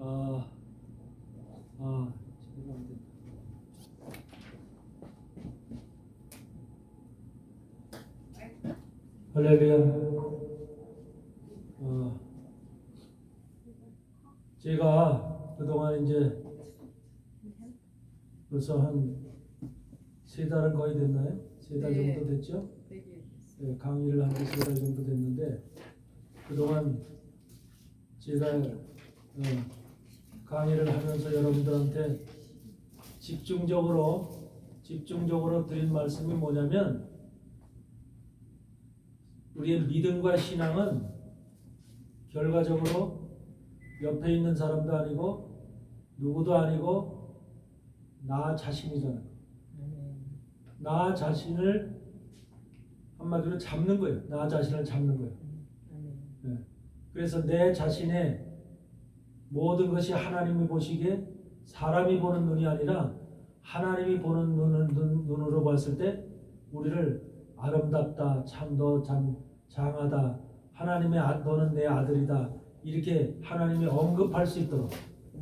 아, 제대로 안 됐다. 할렐루야. 제가 그동안 이제 벌써 한 3달은 거의 됐나요? 3달 네. 정도 됐죠? 되게 네, 강의를 한 지 3달 정도 됐는데 그동안 제가 강의를 하면서 여러분들한테 집중적으로 드린 말씀이 뭐냐면 우리의 믿음과 신앙은 결과적으로 옆에 있는 사람도 아니고 누구도 아니고 나 자신이잖아요. 나 자신을 한마디로 잡는 거예요. 나 자신을 잡는 거예요. 네. 그래서 내 자신의 모든 것이 하나님이 보시기에 사람이 보는 눈이 아니라 하나님이 보는 눈으로 봤을 때 우리를 아름답다, 참도 장하다, 하나님의 너는 내 아들이다 이렇게 하나님이 언급할 수 있도록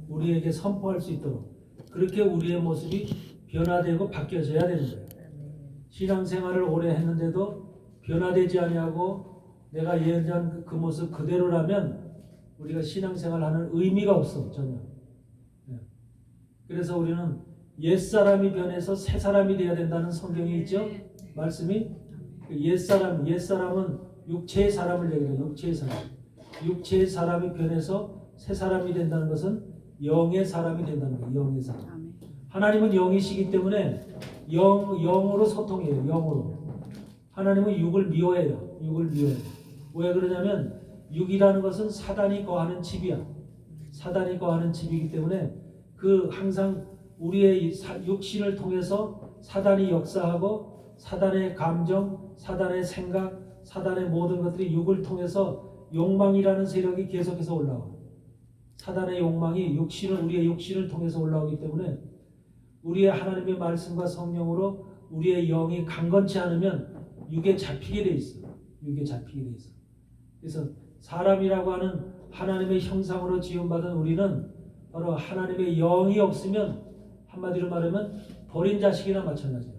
우리에게 선포할 수 있도록 그렇게 우리의 모습이 변화되고 바뀌어져야 되는 거예요. 신앙생활을 오래 했는데도 변화되지 아니하고 내가 예전 그 모습 그대로라면 우리가 신앙생활하는 의미가 없어 전혀. 그래서 우리는 옛사람이 변해서 새사람이 되어야 된다는 성경이 있죠. 말씀이 옛사람은 육체의 사람을 얘기해요. 육체의 사람이 변해서 새사람이 된다는 것은 영의 사람이 된다는 거예요. 영의 사람. 하나님은 영이시기 때문에 영으로 소통해요. 영으로. 하나님은 육을 미워해요. 왜 그러냐면 육이라는 것은 사단이 거하는 집이야. 사단이 거하는 집이기 때문에 그 항상 우리의 육신을 통해서 사단이 역사하고 사단의 감정, 사단의 생각, 사단의 모든 것들이 육을 통해서 욕망이라는 세력이 계속해서 올라와. 사단의 욕망이 우리의 육신을 통해서 올라오기 때문에 우리의 하나님의 말씀과 성령으로 우리의 영이 강건치 않으면 육에 잡히게 돼 있어. 그래서 사람이라고 하는 하나님의 형상으로 지음받은 우리는 바로 하나님의 영이 없으면 한마디로 말하면 버린 자식이나 마찬가지야.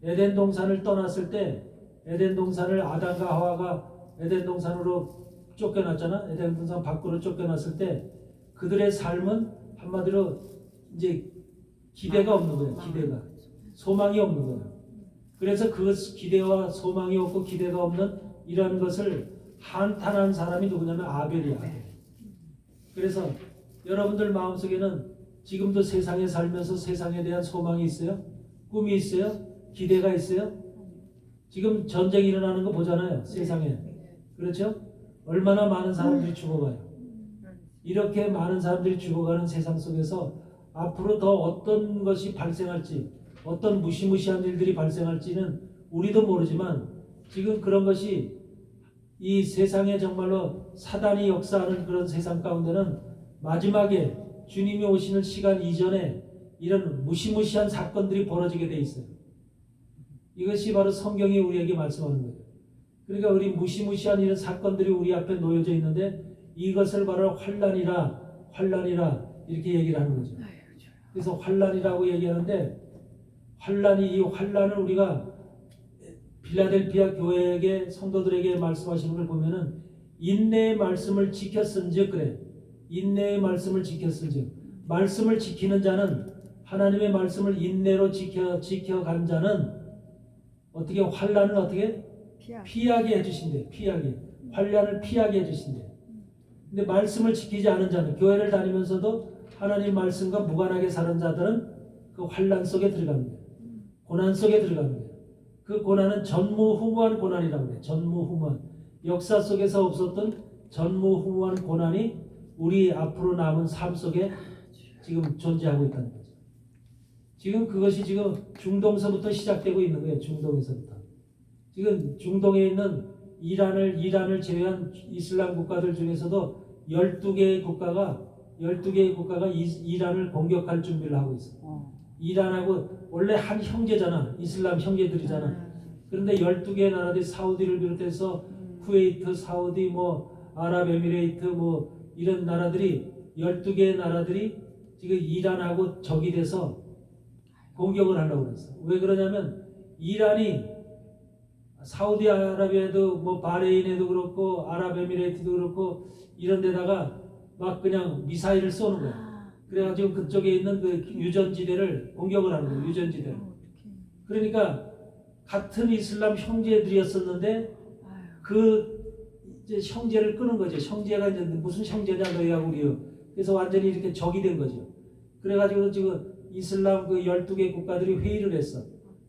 에덴 동산을 떠났을 때 에덴 동산을 아담과 하와가 에덴 동산으로 쫓겨났잖아. 에덴 동산 밖으로 쫓겨났을 때 그들의 삶은 한마디로 이제 기대가 없는 거야. 소망이 없는 거야. 그래서 그 기대와 소망이 없고 기대가 없는 이런 것을 한탄한 사람이 누구냐면 아벨이야. 그래서 여러분들 마음속에는 지금도 세상에 살면서 세상에 대한 소망이 있어요? 꿈이 있어요? 기대가 있어요? 지금 전쟁이 일어나는 거 보잖아요. 세상에. 그렇죠? 얼마나 많은 사람들이 죽어가요. 이렇게 많은 사람들이 죽어가는 세상 속에서 앞으로 더 어떤 것이 발생할지 어떤 무시무시한 일들이 발생할지는 우리도 모르지만 지금 그런 것이 이 세상에 정말로 사단이 역사하는 그런 세상 가운데는 마지막에 주님이 오시는 시간 이전에 이런 무시무시한 사건들이 벌어지게 돼 있어요. 이것이 바로 성경이 우리에게 말씀하는 거예요. 그러니까 우리 무시무시한 이런 사건들이 우리 앞에 놓여져 있는데 이것을 바로 환난이라 이렇게 얘기를 하는 거죠. 그래서 환난이라고 얘기하는데 이 환난을 우리가 필라델피아 교회에게 성도들에게 말씀하시는 걸 보면은 인내의 말씀을 지켰은즉 그래. 인내의 말씀을 지켰은즉 말씀을 지키는 자는 하나님의 말씀을 인내로 지켜간 자는 어떻게 환난을 어떻게 피하게 해주신대. 환난을 피하게 해주신대. 근데 말씀을 지키지 않은 자는 교회를 다니면서도 하나님 말씀과 무관하게 사는 자들은 그 환난 속에 들어갑니다. 고난 속에 들어갑니다. 그 고난은 전무후무한 고난이라고 해요. 전무후무한. 역사 속에서 없었던 전무후무한 고난이 우리 앞으로 남은 삶 속에 지금 존재하고 있다는 거죠. 지금 그것이 지금 중동서부터 시작되고 있는 거예요. 중동에서부터. 지금 중동에 있는 이란을 제외한 이슬람 국가들 중에서도 12개의 국가가 이란을 공격할 준비를 하고 있어요. 이란하고 원래 한 형제잖아. 이슬람 형제들이잖아. 그런데 12개의 나라들이 사우디를 비롯해서 쿠웨이트, 사우디, 아랍에미레이트 이런 나라들이 12개의 나라들이 지금 이란하고 적이 돼서 공격을 하려고 그랬어. 왜 그러냐면 이란이 사우디아라비아도 뭐 바레인에도 그렇고 아랍에미레이트도 그렇고 이런 데다가 막 그냥 미사일을 쏘는 거야. 그래가지고 그쪽에 있는 그 유전지대를 공격을 하는 거야. 유전지대를. 그러니까 같은 이슬람 형제들이었었는데 그 이제 형제를 끄는 거죠. 형제가 이제 무슨 형제냐 너희하고 우리요. 그래서 완전히 이렇게 적이 된 거죠. 그래가지고 지금 이슬람 그 12개 국가들이 회의를 했어.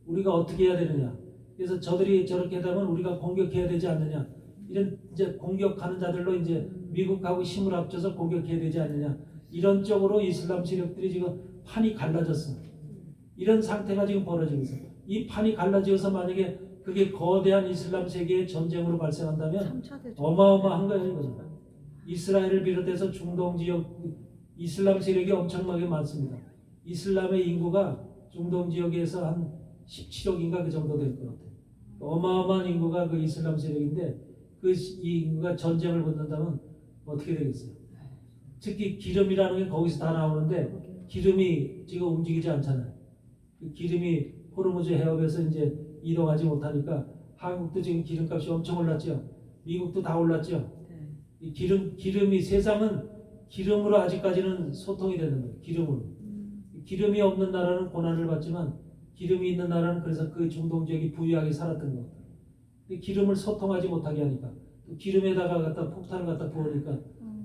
우리가 어떻게 해야 되느냐. 그래서 저들이 저렇게 되면 우리가 공격해야 되지 않느냐. 이런 이제 공격하는 자들로 이제 미국하고 힘을 합쳐서 공격해야 되지 않느냐. 이런 쪽으로 이슬람 세력들이 지금 판이 갈라졌어. 이런 상태가 지금 벌어지고 있어. 이 판이 갈라져서 만약에 그게 거대한 이슬람 세계의 전쟁으로 발생한다면 어마어마한 거예요. 이거는. 이스라엘을 비롯해서 중동 지역 이슬람 세력이 엄청나게 많습니다. 이슬람의 인구가 중동 지역에서 한 17억인가 그 정도 될 것 같아요. 어마어마한 인구가 그 이슬람 세력인데 이 인구가 전쟁을 붙는다면 어떻게 되겠어요? 특히 기름이라는 게 거기서 다 나오는데 기름이 지금 움직이지 않잖아요. 그 기름이 호르무즈 해협에서 이제 이동하지 못하니까 한국도 지금 기름값이 엄청 올랐죠. 미국도 다 올랐죠. 이 기름이 세상은 기름으로 아직까지는 소통이 되는 거예요. 기름으로. 기름이 없는 나라는 고난을 받지만 기름이 있는 나라는 그래서 그 중동 지역이 부유하게 살았던 것 같아요. 근데 기름을 소통하지 못하게 하니까 또 기름에다가 갖다 폭탄을 갖다 부으니까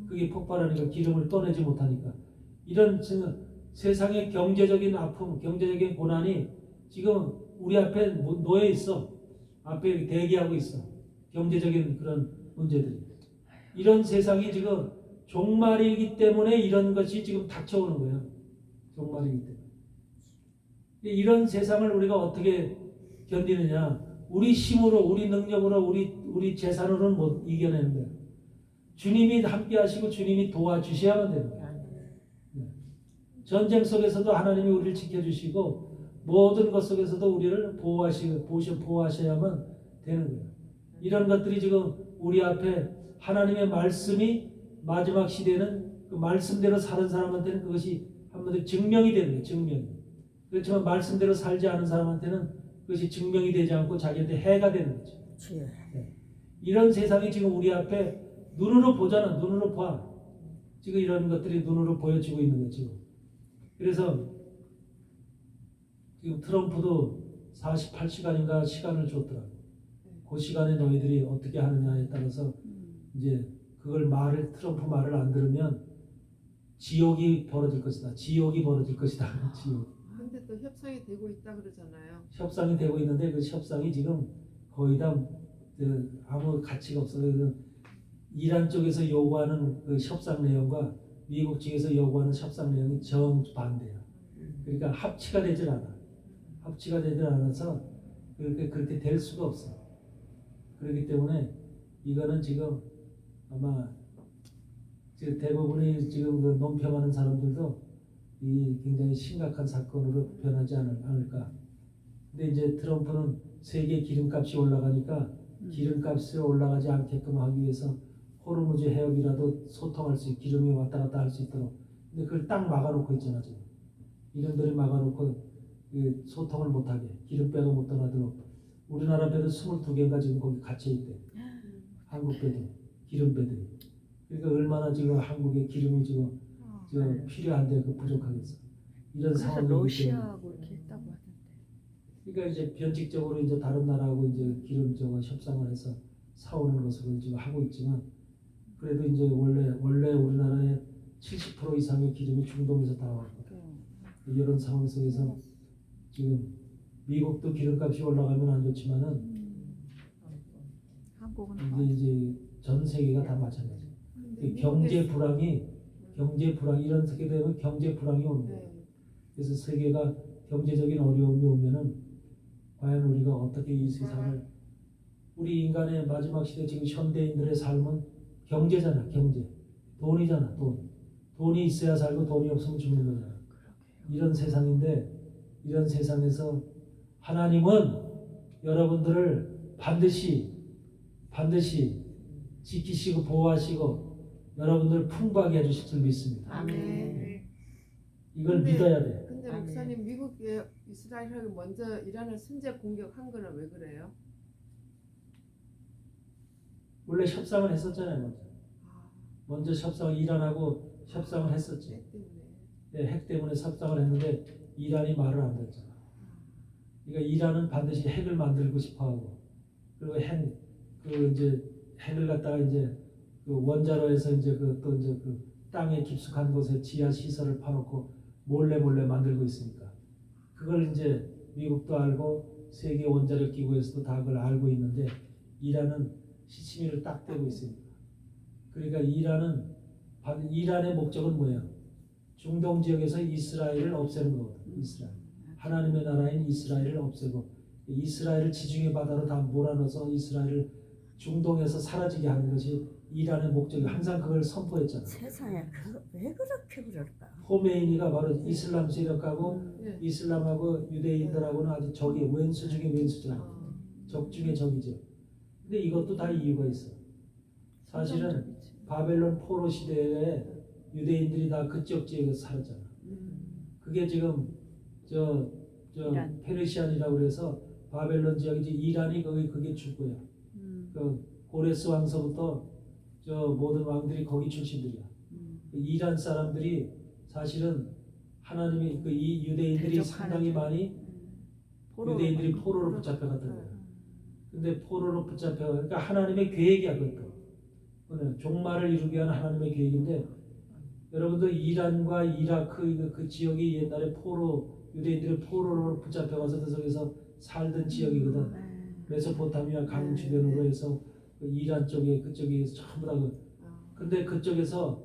그게 폭발하니까 기름을 떠내지 못하니까 이런 세상의 경제적인 아픔, 경제적인 고난이 지금 우리 앞에 놓여 있어. 앞에 대기하고 있어. 경제적인 그런 문제들이. 이런 세상이 지금 종말이기 때문에 이런 것이 지금 닥쳐오는 거예요. 종말이기 때문에. 이런 세상을 우리가 어떻게 견디느냐. 우리 힘으로, 우리 능력으로, 우리 재산으로는 못 이겨내는 거예요. 주님이 함께 하시고 주님이 도와주셔야만 되는 거예요. 전쟁 속에서도 하나님이 우리를 지켜주시고 모든 것 속에서도 우리를 보호하셔야만 되는 거예요. 이런 것들이 지금 우리 앞에 하나님의 말씀이 마지막 시대는 그 말씀대로 사는 사람한테는 그것이 한마디로 증명이 되는 거예요. 증명이. 그렇지만 말씀대로 살지 않은 사람한테는 그것이 증명이 되지 않고 자기한테 해가 되는 거죠. 네. 이런 세상이 지금 우리 앞에 눈으로 보잖아. 눈으로 봐. 지금 이런 것들이 눈으로 보여지고 있는 거죠. 그래서 지금 트럼프도 48시간인가 시간을 줬더라고. 그 시간에 너희들이 어떻게 하느냐에 따라서 이제 그걸 트럼프 말을 안 들으면 지옥이 벌어질 것이다. 지옥이 벌어질 것이다. 지옥. 근데 또 협상이 되고 있다 그러잖아요. 협상이 되고 있는데 그 협상이 지금 거의 다 아무 가치가 없어요. 이란 쪽에서 요구하는 그 협상 내용과 미국 측에서 요구하는 협상 내용이 정반대야. 그러니까 합치가 되질 않아. 합치가 되질 않아서 그렇게 될 수가 없어. 그렇기 때문에 이거는 지금 아마 지금 대부분의 지금 그 논평하는 사람들도 이 굉장히 심각한 사건으로 변하지 않을까. 근데 이제 트럼프는 세계 기름값이 올라가니까 기름값이 올라가지 않게끔 하기 위해서 호르무즈 해협이라도 소통할 수 있게 기름이 왔다 갔다 할 수 있도록. 근데 그걸 딱 막아놓고 있잖아 지금. 이런들이 막아놓고 소통을 못하게 기름배가 못 떠나도록. 우리나라 배도 22개인가 지금 거기 갇혀 있대. 한국 배도 기름배들이. 그러니까 얼마나 지금 한국에 기름이 지금 필요한데 그 부족하겠어. 이런 상황이기 때문에. 러시아하고 이렇게 했다고 하던데. 그러니까 이제 변칙적으로 이제 다른 나라하고 이제 기름 협상을 해서 사오는 것으로 지금 하고 있지만 그래도 이제 원래 우리나라의 70% 이상의 기름이 중동에서 다 왔거든. 이런 상황 속에서 지금 미국도 기름값이 올라가면 안 좋지만은 한국은 이제 전 세계가 다 마찬가지. 경제 불황이 이런 세계 되면 경제 불황이 오는 거예요. 그래서 세계가 경제적인 어려움이 오면은 과연 우리가 어떻게 이 세상을 우리 인간의 마지막 시대 지금 현대인들의 삶은 경제잖아. 경제. 돈이잖아. 돈이 있어야 살고 돈이 없으면 죽는 거잖아. 이런 세상인데 이런 세상에서 하나님은 여러분들을 반드시 지키시고 보호하시고 여러분들 풍부하게 해주실 줄 믿습니다. 아멘. 이걸 근데- 믿어야 돼. 근데 아멘. 목사님 미국이 이스라엘을 먼저 이란을 선제 공격한 거는 왜 그래요? 원래 협상을 했었잖아요. 아, 먼저 협상을 이란하고 협상을 했었지. 핵 때문에. 네, 핵 때문에 협상을 했는데 이란이 말을 안 듣잖아. 그러니까 이란은 반드시 핵을 만들고 싶어하고 그리고 핵을 갖다가 이제 그 원자로에서 이제 또 이제 그 땅에 깊숙한 곳에 지하 시설을 파놓고 몰래 만들고 있으니까 그걸 이제 미국도 알고 세계 원자력 기구에서도 다 그걸 알고 있는데 이란은 시치미를 딱 떼고 있습니다. 그러니까 이란의 목적은 뭐예요? 중동 지역에서 이스라엘을 없애는 거거든. 이스라엘. 하나님의 나라인 이스라엘을 없애고 이스라엘을 지중해 바다로 다 몰아넣어서 이스라엘을 중동에서 사라지게 하는 것이 이란의 목적이 항상 그걸 선포했잖아. 세상에 왜 그렇게 그럴까? 호메이니가 바로 이슬람 세력하고 네. 이슬람하고 유대인들하고는 아주 적이 왼수 중에 왼수잖아. 아, 적 중에 적이죠. 근데 이것도 다 이유가 있어. 사실은 바벨론 포로 시대에 유대인들이 다 그쪽 지역에서 살았잖아. 그게 지금 이란. 페르시안이라고 그래서 바벨론 지역이지 이란이 그게 주고요. 그 고레스 왕서부터 모든 왕들이 거기 출신들이야. 그 이란 사람들이 사실은 하나님이 이 유대인들이 대적하는 상당히 많이 유대인들이 포로로 붙잡혀갔던 거야. 근데 포로로 그러니까 하나님의 계획이야 그것도. 오늘 종말을 이루기 위한 하나님의 계획인데 여러분들 이란과 이라크 그 지역이 옛날에 유대인들이 포로로 붙잡혀가서 그 속에서 살던 지역이거든. 메소포타미아 강 주변으로 해서 그 이란 쪽에 그쪽에서 전부 다 근데 그쪽에서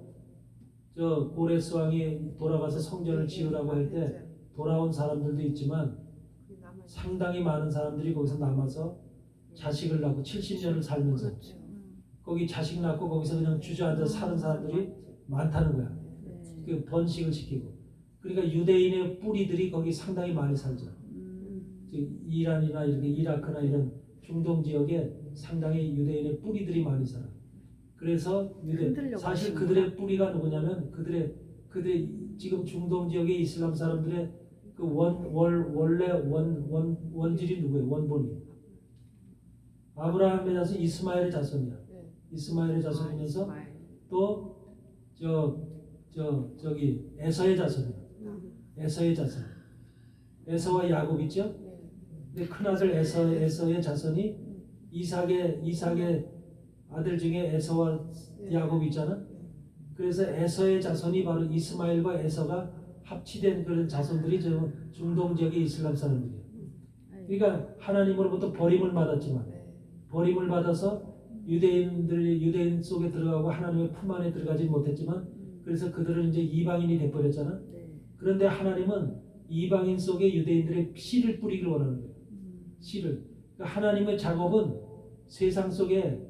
고레스 왕이 돌아가서 성전을 지으라고 할 때 돌아온 사람들도 있지만 상당히 많은 사람들이 거기서 남아서 자식을 낳고 70년을 살면서 그렇죠. 거기 자식 낳고 거기서 그냥 주저앉아 사는 사람들이 많다는 거야. 그 번식을 시키고 그러니까 유대인의 뿌리들이 거기 상당히 많이 살죠. 이란이나 이렇게 이라크나 이런 중동 지역에 상당히 유대인의 뿌리들이 많이 살아. 그래서 사실 그들의 뿌리가 누구냐면 그들의 지금 중동 지역의 이슬람 사람들의 그 원래 원질이 누구예요? 원본이 아브라함의 자손 이스마엘의 자손이야. 이스마엘의 자손이면서 또 저기 에서의 자손이야. 에서의 자손. 에서와 야곱 있죠? 근데 큰아들 에서의 자손이 이삭의 아들 중에 에서와 야곱 있잖아. 그래서 에서의 자손이 바로 이스마엘과 에서가 합치된 그런 자손들이 저 중동 지역의 이슬람 사람들이에요. 그러니까 하나님으로부터 버림을 받아서 유대인 속에 들어가고 하나님의 품 안에 들어가지 못했지만 그래서 그들은 이제 이방인이 돼버렸잖아. 그런데 하나님은 이방인 속에 유대인들의 씨를 뿌리기를 원하는 거예요. 씨를. 그러니까 하나님의 작업은 세상 속에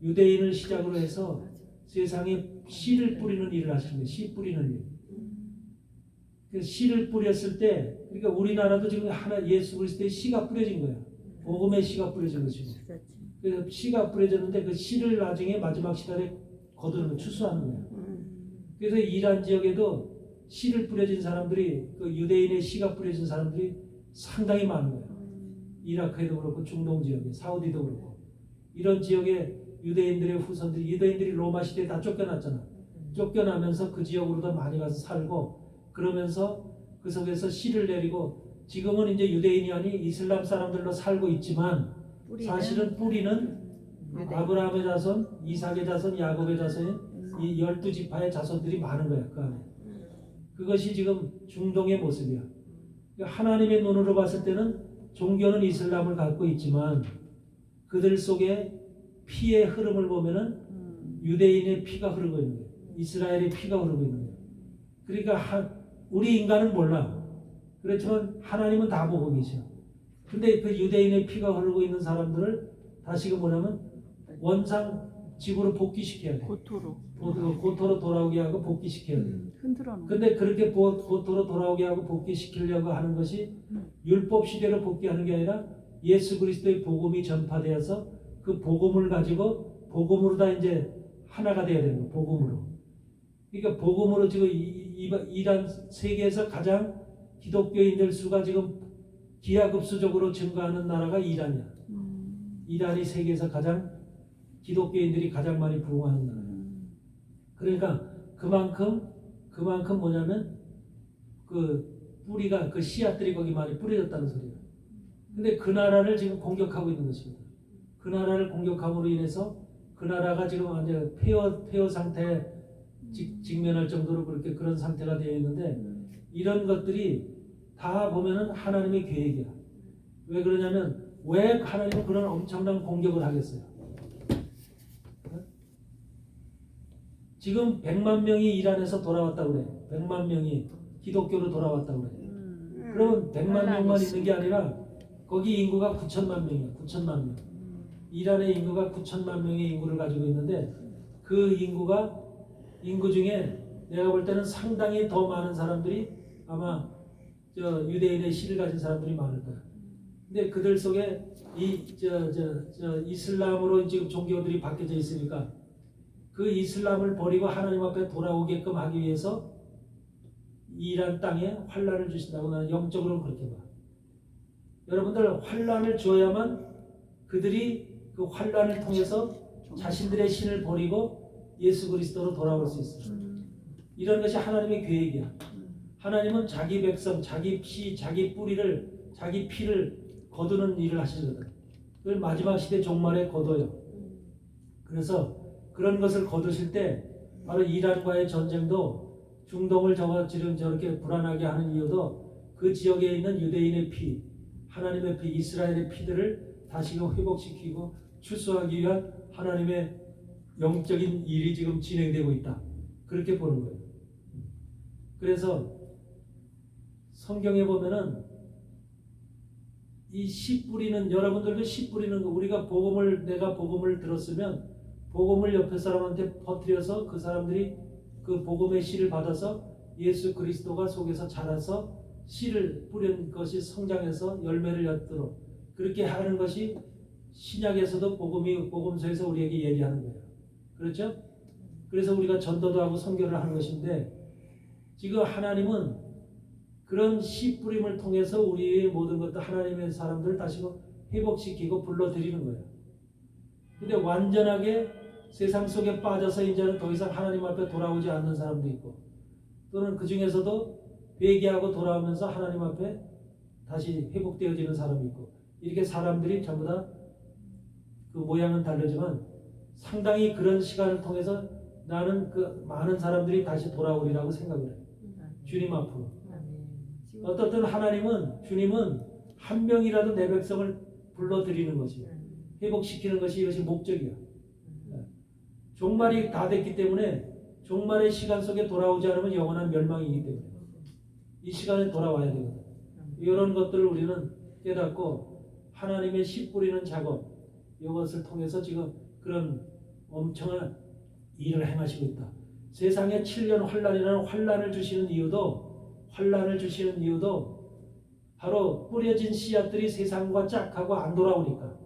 유대인을 시작으로 해서 세상에 씨를 뿌리는 일을 하시는 거예요. 씨 뿌리는 일. 그 씨를 뿌렸을 때, 그러니까 우리나라도 지금 예수 그리스도의 씨가 뿌려진 거예요. 복음의 씨가 뿌려진 것이고. 그래서 씨가 뿌려졌는데 그 씨를 나중에 마지막 시대에 거두는 추수하는 거예요. 그래서 이란 지역에도 씨를 뿌려진 사람들이 그 유대인의 씨가 뿌려진 사람들이 상당히 많은 거예요. 이라크에도 그렇고 중동 지역에 사우디도 그렇고 이런 지역에 유대인들의 후손들이 유대인들이 로마 시대에 다 쫓겨났잖아. 쫓겨나면서 그 지역으로 더 많이 가서 살고 그러면서 그 속에서 씨를 내리고 지금은 이제 유대인이 아닌 이슬람 사람들로 살고 있지만 사실은 뿌리는 아브라함의 자손, 이삭의 자손, 야곱의 자손인 이 12지파의 자손들이 많은 거야. 그 안에. 그것이 지금 중동의 모습이야. 하나님의 눈으로 봤을 때는 종교는 이슬람을 갖고 있지만 그들 속에 피의 흐름을 보면은 유대인의 피가 흐르고 있는 거예요. 이스라엘의 피가 흐르고 있는 거예요. 그러니까 우리 인간은 몰라. 그렇지만 하나님은 다 보고 계셔. 근데 그 유대인의 피가 흐르고 있는 사람들을 다시금 뭐냐면 원상 지구로 복귀시켜야 돼. 고토로 돌아오게 하고 복귀시켜야 돼. 근데 그렇게 고토로 돌아오게 하고 복귀시키려고 하는 것이 율법 시대로 복귀하는 게 아니라 예수 그리스도의 복음이 전파되어서 그 복음을 가지고 복음으로 다 이제 하나가 돼야 되는 거 복음으로. 그러니까 복음으로 지금 이란 세계에서 가장 기독교인들 수가 지금 기하급수적으로 증가하는 나라가 이란이야. 이란이 세계에서 가장 기독교인들이 가장 많이 부흥하는 나라. 그러니까 그만큼 뭐냐면 그 뿌리가 그 씨앗들이 거기 많이 뿌려졌다는 소리야. 근데 그 나라를 지금 공격하고 있는 것입니다. 그 나라를 공격함으로 인해서 그 나라가 지금 완전 폐허 상태에 직면할 정도로 그렇게 그런 상태가 되어 있는데 이런 것들이 다 보면은 하나님의 계획이야. 왜 그러냐면 왜 하나님은 그런 엄청난 공격을 하겠어요? 지금 100만 명이 이란에서 돌아왔다고 그래. 100만 명이 기독교로 돌아왔다고 그래. 그러면 100만 명만 있는 게 아니라 거기 인구가 9천만 명이야. 9천만 명. 이란의 인구가 9천만 명의 인구를 가지고 있는데 그 인구 중에 내가 볼 때는 상당히 더 많은 사람들이 아마 저 유대인의 씨를 가진 사람들이 많을 거야. 근데 그들 속에 이슬람으로 지금 종교들이 바뀌어져 있으니까 그 이슬람을 버리고 하나님 앞에 돌아오게끔 하기 위해서 이란 땅에 환란을 주신다고 나는 영적으로는 그렇게 봐. 여러분들 환란을 주어야만 그들이 그 환란을 통해서 자신들의 신을 버리고 예수 그리스도로 돌아올 수 있어요. 이런 것이 하나님의 계획이야. 하나님은 자기 백성, 자기 피, 자기 뿌리를, 자기 피를 거두는 일을 하시거든. 그걸 마지막 시대 종말에 거둬요. 그래서 그런 것을 거두실 때 바로 이란과의 전쟁도 중동을 지금 저렇게 불안하게 하는 이유도 그 지역에 있는 유대인의 피, 하나님의 피, 이스라엘의 피들을 다시금 회복시키고 출소하기 위한 하나님의 영적인 일이 지금 진행되고 있다. 그렇게 보는 거예요. 그래서 성경에 보면은 이 씨 뿌리는 여러분들도 씨 뿌리는 거 우리가 내가 복음을 들었으면 복음을 옆에 사람한테 퍼뜨려서 그 사람들이 그 복음의 씨를 받아서 예수 그리스도가 속에서 자라서 씨를 뿌린 것이 성장해서 열매를 엿도록 그렇게 하는 것이 신약에서도 복음서에서 우리에게 얘기하는 거예요. 그렇죠? 그래서 우리가 전도도 하고 선교를 하는 것인데 지금 하나님은 그런 씨 뿌림을 통해서 우리의 모든 것도 하나님의 사람들을 다시 회복시키고 불러들이는 거예요. 근데 완전하게 세상 속에 빠져서 이제는 더 이상 하나님 앞에 돌아오지 않는 사람도 있고 또는 그 중에서도 회개하고 돌아오면서 하나님 앞에 다시 회복되어지는 사람이 있고 이렇게 사람들이 전부 다 그 모양은 다르지만 상당히 그런 시간을 통해서 나는 그 많은 사람들이 다시 돌아오리라고 생각을 해요. 주님 앞으로. 어떻든 주님은 한 명이라도 내 백성을 불러들이는 것이 회복시키는 것이 이것이 목적이야. 종말이 다 됐기 때문에 종말의 시간 속에 돌아오지 않으면 영원한 멸망이기 때문에 이 시간에 돌아와야 되거든. 이런 것들을 우리는 깨닫고 하나님의 씨 뿌리는 작업 이것을 통해서 지금 그런 엄청난 일을 행하시고 있다. 세상에 7년 환란이라는 환란을 주시는 이유도 바로 뿌려진 씨앗들이 세상과 짝하고 안 돌아오니까.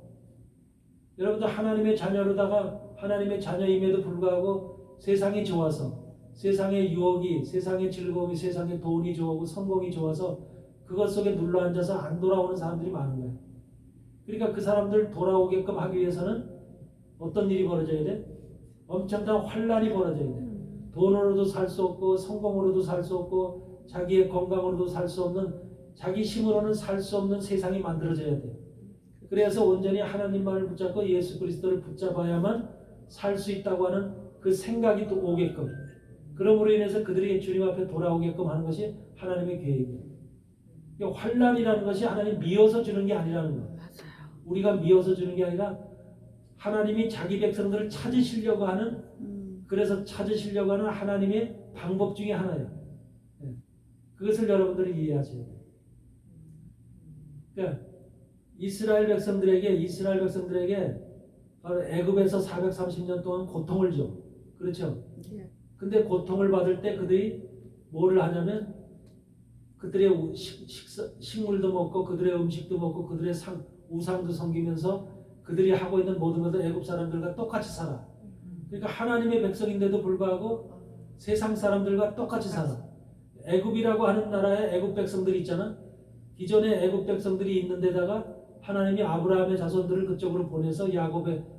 여러분들 하나님의 자녀로다가 하나님의 자녀임에도 불구하고 세상이 좋아서 세상의 유혹이 세상의 즐거움이 세상의 돈이 좋고 성공이 좋아서 그것 속에 눌러앉아서 안 돌아오는 사람들이 많은 거예요. 그러니까 그 사람들 돌아오게끔 하기 위해서는 어떤 일이 벌어져야 돼? 엄청난 환란이 벌어져야 돼. 돈으로도 살 수 없고 성공으로도 살 수 없고 자기의 건강으로도 살 수 없는 자기 힘으로는 살 수 없는 세상이 만들어져야 돼. 그래서 온전히 하나님만을 붙잡고 예수 그리스도를 붙잡아야만 살 수 있다고 하는 그 생각이 또 오게끔 그러므로 인해서 그들이 주님 앞에 돌아오게끔 하는 것이 하나님의 계획이에요. 그러니까 환란이라는 것이 하나님 미워서 주는 게 아니라는 거예요. 우리가 미워서 주는 게 아니라 하나님이 자기 백성들을 찾으시려고 하는 그래서 찾으시려고 하는 하나님의 방법 중에 하나예요. 그것을 여러분들이 이해하셔야 돼요. 그러니까 이스라엘 백성들에게 애굽에서 430년 동안 고통을 줘. 그렇죠? 근데 고통을 받을 때 그들이 뭐를 하냐면 그들의 식물도 먹고 그들의 음식도 먹고 그들의 우상도 섬기면서 그들이 하고 있는 모든 것을 애굽 사람들과 똑같이 살아. 그러니까 하나님의 백성인데도 불구하고 세상 사람들과 똑같이 살아. 애굽이라고 하는 나라에 애굽 백성들이 있잖아. 기존에 애굽 백성들이 있는 데다가 하나님이 아브라함의 자손들을 그쪽으로 보내서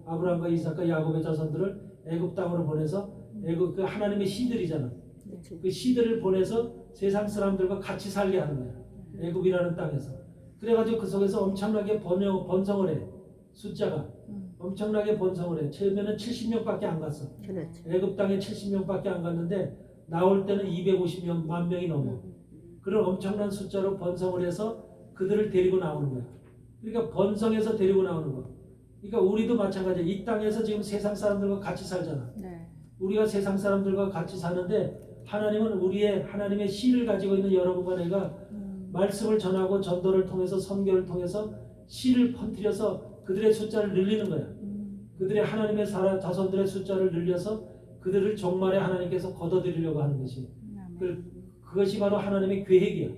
아브라함과 이삭과 야곱의 자손들을 애굽 땅으로 보내서 애굽 그 하나님의 씨들이잖아. 그 씨들을 보내서 세상 사람들과 같이 살게 하는 거야. 애굽이라는 땅에서. 그래가지고 그 속에서 엄청나게 번성을 해. 숫자가 엄청나게 번성을 해. 처음에는 70명밖에 안 갔어. 그렇죠. 애굽 땅에 70명밖에 안 갔는데 나올 때는 250만 명이 넘어. 그런 엄청난 숫자로 번성을 해서 그들을 데리고 나오는 거야. 그러니까 번성해서 데리고 나오는 거. 그러니까 우리도 마찬가지야. 이 땅에서 지금 세상 사람들과 같이 살잖아. 네. 우리가 세상 사람들과 같이 사는데 하나님은 하나님의 씨를 가지고 있는 여러분과 내가 말씀을 전하고 전도를 통해서 선교를 통해서 씨를 퍼뜨려서 그들의 숫자를 늘리는 거야. 그들의 하나님의 자손들의 숫자를 늘려서 그들을 종말에 하나님께서 걷어들이려고 하는 것이. 그것이 바로 하나님의 계획이야.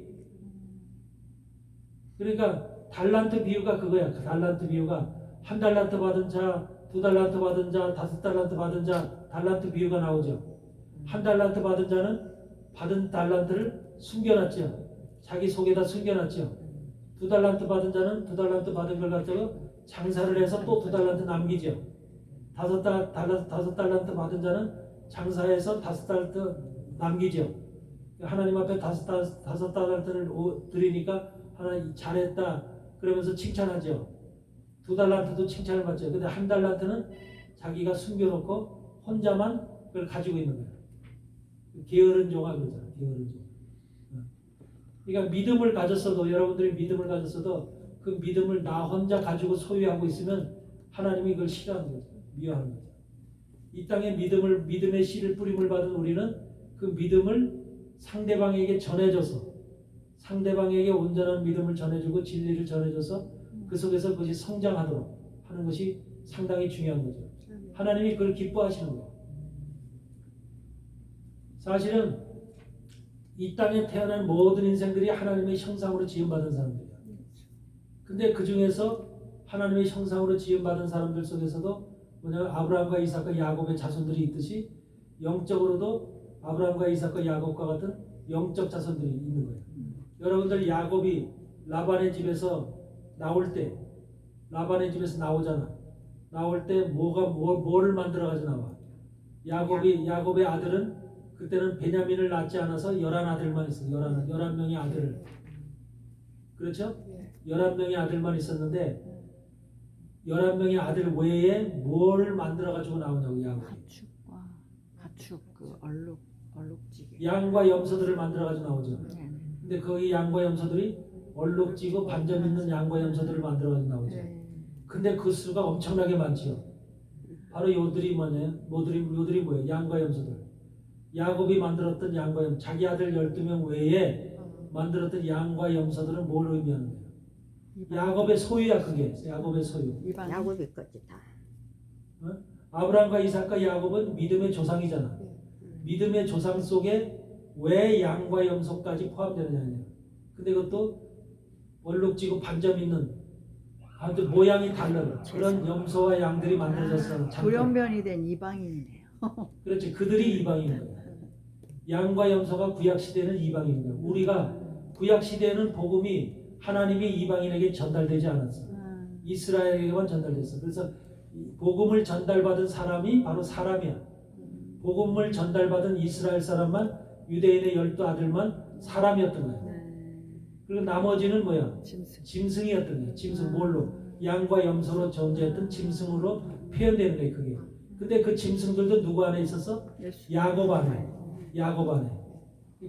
그러니까 달란트 비유가 그거야. 그 달란트 비유가 한 달란트 받은 자, 두 달란트 받은 자, 다섯 달란트 받은 자, 달란트 비유가 나오죠. 한 달란트 받은 자는 받은 달란트를 숨겨놨죠. 자기 속에다 숨겨놨죠. 두 달란트 받은 자는 두 달란트 받은 걸 갖다가 장사를 해서 또 두 달란트 남기죠. 다섯 달란트 받은 자는 장사해서 다섯 달란트 남기죠. 하나님 앞에 다섯 달란트를 드리니까 하나님 잘했다 그러면서 칭찬하죠. 두 달란트도 칭찬을 받죠. 근데 한 달란트는 자기가 숨겨놓고 혼자만 그걸 가지고 있는 거예요. 게으른 종아 그러잖아. 게으른 종. 그러니까 믿음을 가졌어도 여러분들이 믿음을 가졌어도 그 믿음을 나 혼자 가지고 소유하고 있으면 하나님이 그걸 싫어하는 거죠. 미워하는 거죠. 이 땅에 믿음의 씨를 뿌림을 받은 우리는 그 믿음을 상대방에게 전해줘서 상대방에게 온전한 믿음을 전해주고 진리를 전해줘서 그 속에서 그것이 성장하도록 하는 것이 상당히 중요한 거죠. 하나님이 그걸 기뻐하시는 거예요. 사실은 이 땅에 태어난 모든 인생들이 하나님의 형상으로 지음받은 사람들이야. 근데 그 중에서 하나님의 형상으로 지음받은 사람들 속에서도 뭐냐면 아브라함과 이삭과 야곱의 자손들이 있듯이 영적으로도 아브라함과 이삭과 야곱과 같은 영적 자손들이 있는 거예요. 여러분들 야곱이 라반의 집에서 나올 때 라반의 집에서 나오잖아. 나올 때 뭐를 만들어가지고 나와. 야곱의 아들은 그때는 베냐민을 낳지 않아서 11아들만 있어요. 11명의 아들을. 그렇죠? 11명의 아들만 있었는데 11명의 아들 외에 뭘 만들어가지고 나오냐고 야곱이. 가축 그 얼룩지게. 양과 염소들을 만들어가지고 나오죠. 네. 근데 거기 양과 염소들이 얼룩지고 반점 있는 양과 염소들을 만들어가지고 나오죠. 근데 그 수가 엄청나게 많지요. 바로 요들이 요들이 뭐예요? 양과 염소들. 야곱이 만들었던 양과 염소, 자기 아들 12명 외에 만들었던 양과 염소들은 뭘 의미하는 거예요? 야곱의 소유야 그게. 야곱의 소유. 야곱이 거지 다. 아브라함과 이삭과 야곱은 믿음의 조상이잖아. 믿음의 조상 속에 왜 양과 염소까지 포함되느냐. 근데 그것도 얼룩지고 반점 있는 아주 모양이 다른 그런 염소와 양들이 만들어졌어. 돌연변이 된 이방인이네요. 그렇지. 그들이 이방인 거예요. 양과 염소가 구약시대는 이방인 거예요. 우리가 구약시대에는 복음이 하나님이 이방인에게 전달되지 않았어. 이스라엘에게만 전달됐어. 그래서 복음을 전달받은 사람이 바로 사람이야. 복음을 전달받은 이스라엘 사람만 유대인의 12아들만 사람이었던 거야. 그리고 나머지는 뭐야? 짐승이었던 거야. 짐승 뭘로? 양과 염소로 존재했던 짐승으로 표현되는 거야. 그게. 근데 그 짐승들도 누구 안에 있었어? 야곱 안에.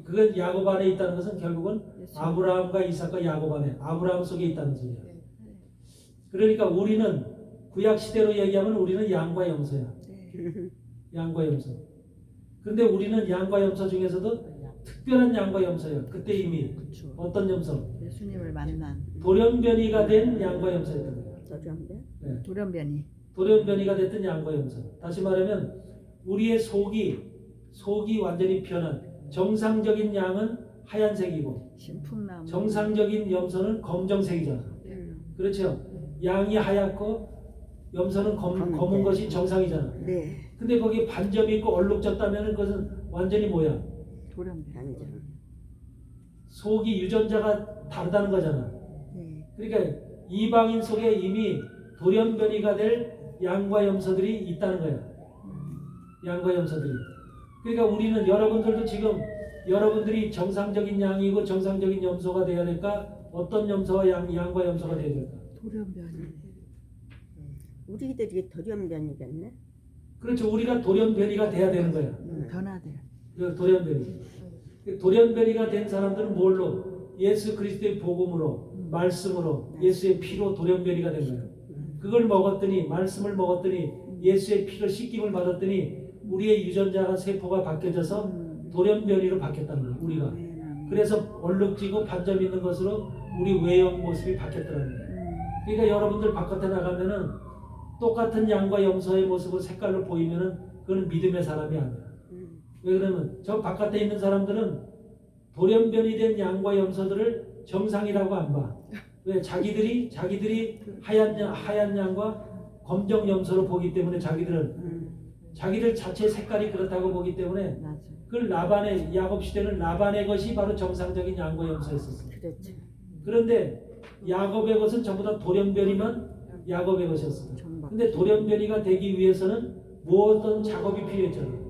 그건 야곱 안에 있다는 것은 결국은 아브라함과 이삭과 야곱 안에 아브라함 속에 있다는 소리야. 그러니까 우리는 구약 시대로 얘기하면 우리는 양과 염소야. 양과 염소. 근데 우리는 양과 염소 중에서도 특별한 양과 염소예요. 그때 이미 어떤 염소? 예수님을 만난 돌연변이가 된 양과 염소였던 거예요. 네. 돌연변이가 됐던 양과 염소. 다시 말하면 우리의 속이 완전히 변한 정상적인 양은 하얀색이고 신풍나무 정상적인 염소는 검정색이잖아. 그렇죠? 양이 하얗고 염소는 검은 것이 정상이잖아. 네. 근데 거기에 반점이 있고 얼룩졌다면 그것은 완전히 뭐야? 돌연변. 완전. 속이 유전자가 다르다는 거잖아. 네. 그러니까 이방인 속에 이미 돌연변이가 될 양과 염소들이 있다는 거야. 양과 염소들이. 그러니까 우리는 여러분들도 지금 여러분들이 정상적인 양이고 정상적인 염소가 돼야 될까? 어떤 염소와 양과 염소가 돼야 될까? 돌연변이. 우리들이 돌연변이겠네. 그렇죠. 우리가 돌연변이가 돼야 되는 거야. 변화돼요. 그 돌연변이. 돌연변이가 된 사람들은 뭘로? 예수 그리스도의 복음으로, 말씀으로, 예수의 피로 돌연변이가 된 거예요. 그걸 먹었더니, 말씀을 먹었더니, 예수의 피로 씻김을 받았더니 우리의 유전자가 세포가 바뀌어져서 돌연변이로 바뀌었다는 거예요. 우리가. 그래서 얼룩지고 반점 있는 것으로 우리 외형 모습이 바뀌었다는 거예요. 그러니까 여러분들 바깥에 나가면은 똑같은 양과 염소의 모습을 색깔로 보이면은 그건 믿음의 사람이 아니야. 왜 그러면 저 바깥에 있는 사람들은 돌연변이 된 양과 염소들을 정상이라고 안 봐. 왜? 자기들이 하얀 양과 검정 염소로 보기 때문에 자기들 자체 색깔이 그렇다고 보기 때문에 맞아. 그걸 야곱 시대는 라반의 것이 바로 정상적인 양과 염소였었어요. 그렇죠. 그런데 야곱의 것은 전부 다 돌연변이만 야곱의 것이었어요. 근데 돌연변이가 되기 위해서는 어떤 작업이 필요했잖아요.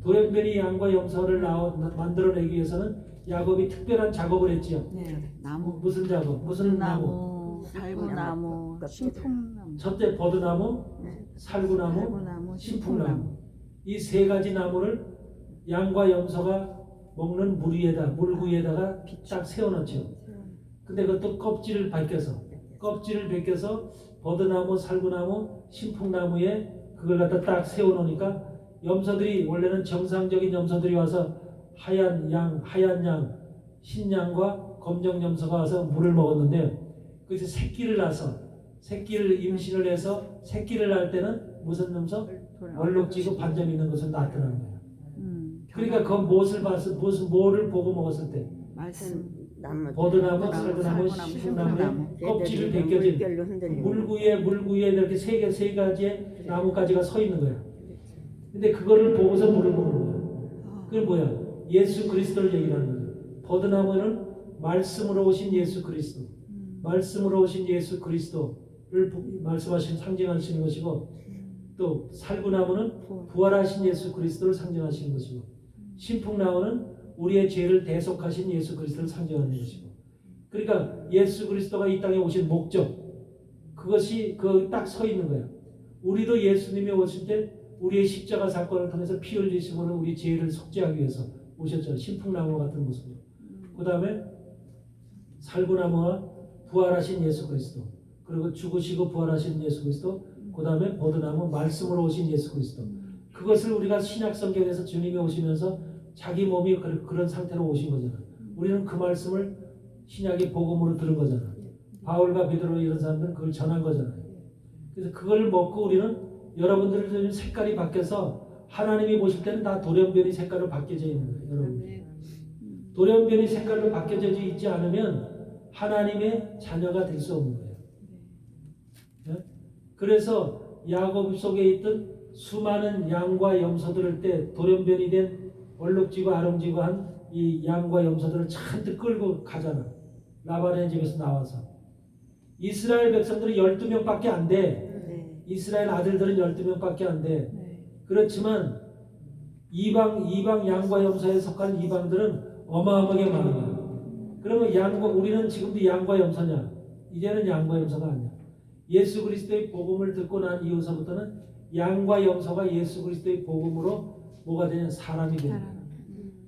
돌연변이 양과 염소를 만들어내기 위해서는 야곱이 특별한 작업을 했지요. 네. 나무. 무슨 작업? 무슨 나무? 살구나무, 신풍나무. 첫째 버드나무, 살구나무, 살구나무, 신풍나무. 이 세 가지 나무를 양과 염소가 먹는 물 위에다가 딱 세워놓죠. 근데 그것도 껍질을 벗겨서 버드나무, 살구나무, 신풍나무에 그걸 갖다 딱 세워놓으니까 염소들이 원래는 정상적인 염소들이 와서 하얀 양, 신양과 검정 염소가 와서 물을 먹었는데 그래서 새끼를 임신을 해서 새끼를 낳을 때는 무슨 염소? 얼룩지고 반점 있는 것을 나타나는 거예요. 그러니까 그 뭐를 보고 먹었을 때 말씀. 버드나무, 살구나무, 신풍나무에 껍질을 벗겨진 물 구에 이렇게 세 가지의 나무가지가 서 있는 거야. 근데 그거를 보고서 물을 먹는 거야. 그게 뭐야? 예수 그리스도를 얘기하는 거야. 버드나무는 말씀으로 오신 예수 그리스도. 말씀으로 오신 예수 그리스도를 말씀하신 상징하시는 것이고 또 살구나무는 부활하신 예수 그리스도를 상징하시는 것이고 신풍나무는 우리의 죄를 대속하신 예수 그리스도를 상징하는 것이고 그러니까 예수 그리스도가 이 땅에 오신 목적 그것이 딱 서 있는 거야. 우리도 예수님이 오실 때 우리의 십자가 사건을 통해서 피 흘리심으로 우리 죄를 속죄하기 위해서 오셨죠. 신풍나무 같은 모습으로. 그 다음에 살구나무와 부활하신 예수 그리스도 그리고 죽으시고 부활하신 예수 그리스도 그 다음에 버드나무 말씀으로 오신 예수 그리스도 그것을 우리가 신약 성경에서 주님이 오시면서 자기 몸이 그런 상태로 오신 거잖아. 우리는 그 말씀을 신약의 복음으로 들은 거잖아. 바울과 베드로 이런 사람들은 그걸 전한 거잖아요. 그래서 그걸 먹고 우리는 여러분들 색깔이 바뀌어서 하나님이 보실 때는 다 돌연변이 색깔로 바뀌어져 있는 거예요. 여러분. 돌연변이 색깔로 바뀌어져 있지 않으면 하나님의 자녀가 될 수 없는 거예요. 네? 그래서 야곱 속에 있던 수많은 양과 염소들을 때 돌연변이 된 얼룩지고 아름지고 한 이 양과 염소들을 잔뜩 끌고 가잖아. 라반의 집에서 나와서. 이스라엘 백성들이 12명밖에 안 돼. 이스라엘 아들들은 12명밖에 안 돼. 그렇지만 이방 양과 염소에 속한 이방들은 어마어마하게 많아요. 그러면 우리는 지금도 양과 염소냐? 이제는 양과 염소가 아니야. 예수 그리스도의 복음을 듣고 난 이후서부터는 양과 염소가 예수 그리스도의 복음으로 뭐가 되냐? 사람이 되는.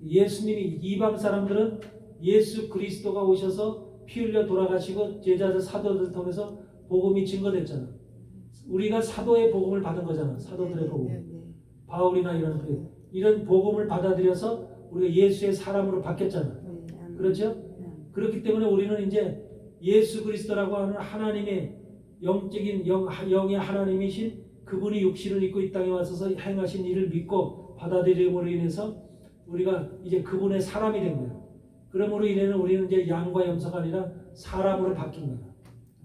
예수님이 이방 사람들은 예수 그리스도가 오셔서 피 흘려 돌아가시고 제자들 사도들 통해서 복음이 증거됐잖아. 우리가 사도의 복음을 받은 거잖아. 사도들의 복음. 바울이나 이런 복음을 받아들여서 우리가 예수의 사람으로 바뀌었잖아. 그렇죠? 그렇기 때문에 우리는 이제 예수 그리스도라고 하는 하나님의 영적인 영의 하나님이신 그분이 육신을 입고 이 땅에 와서 행하신 일을 믿고 받아들임으로 인해서 우리가 이제 그분의 사람이 된 거야. 그러므로 인해는 우리는 이제 양과 염소가 아니라 사람으로 바뀐 거야.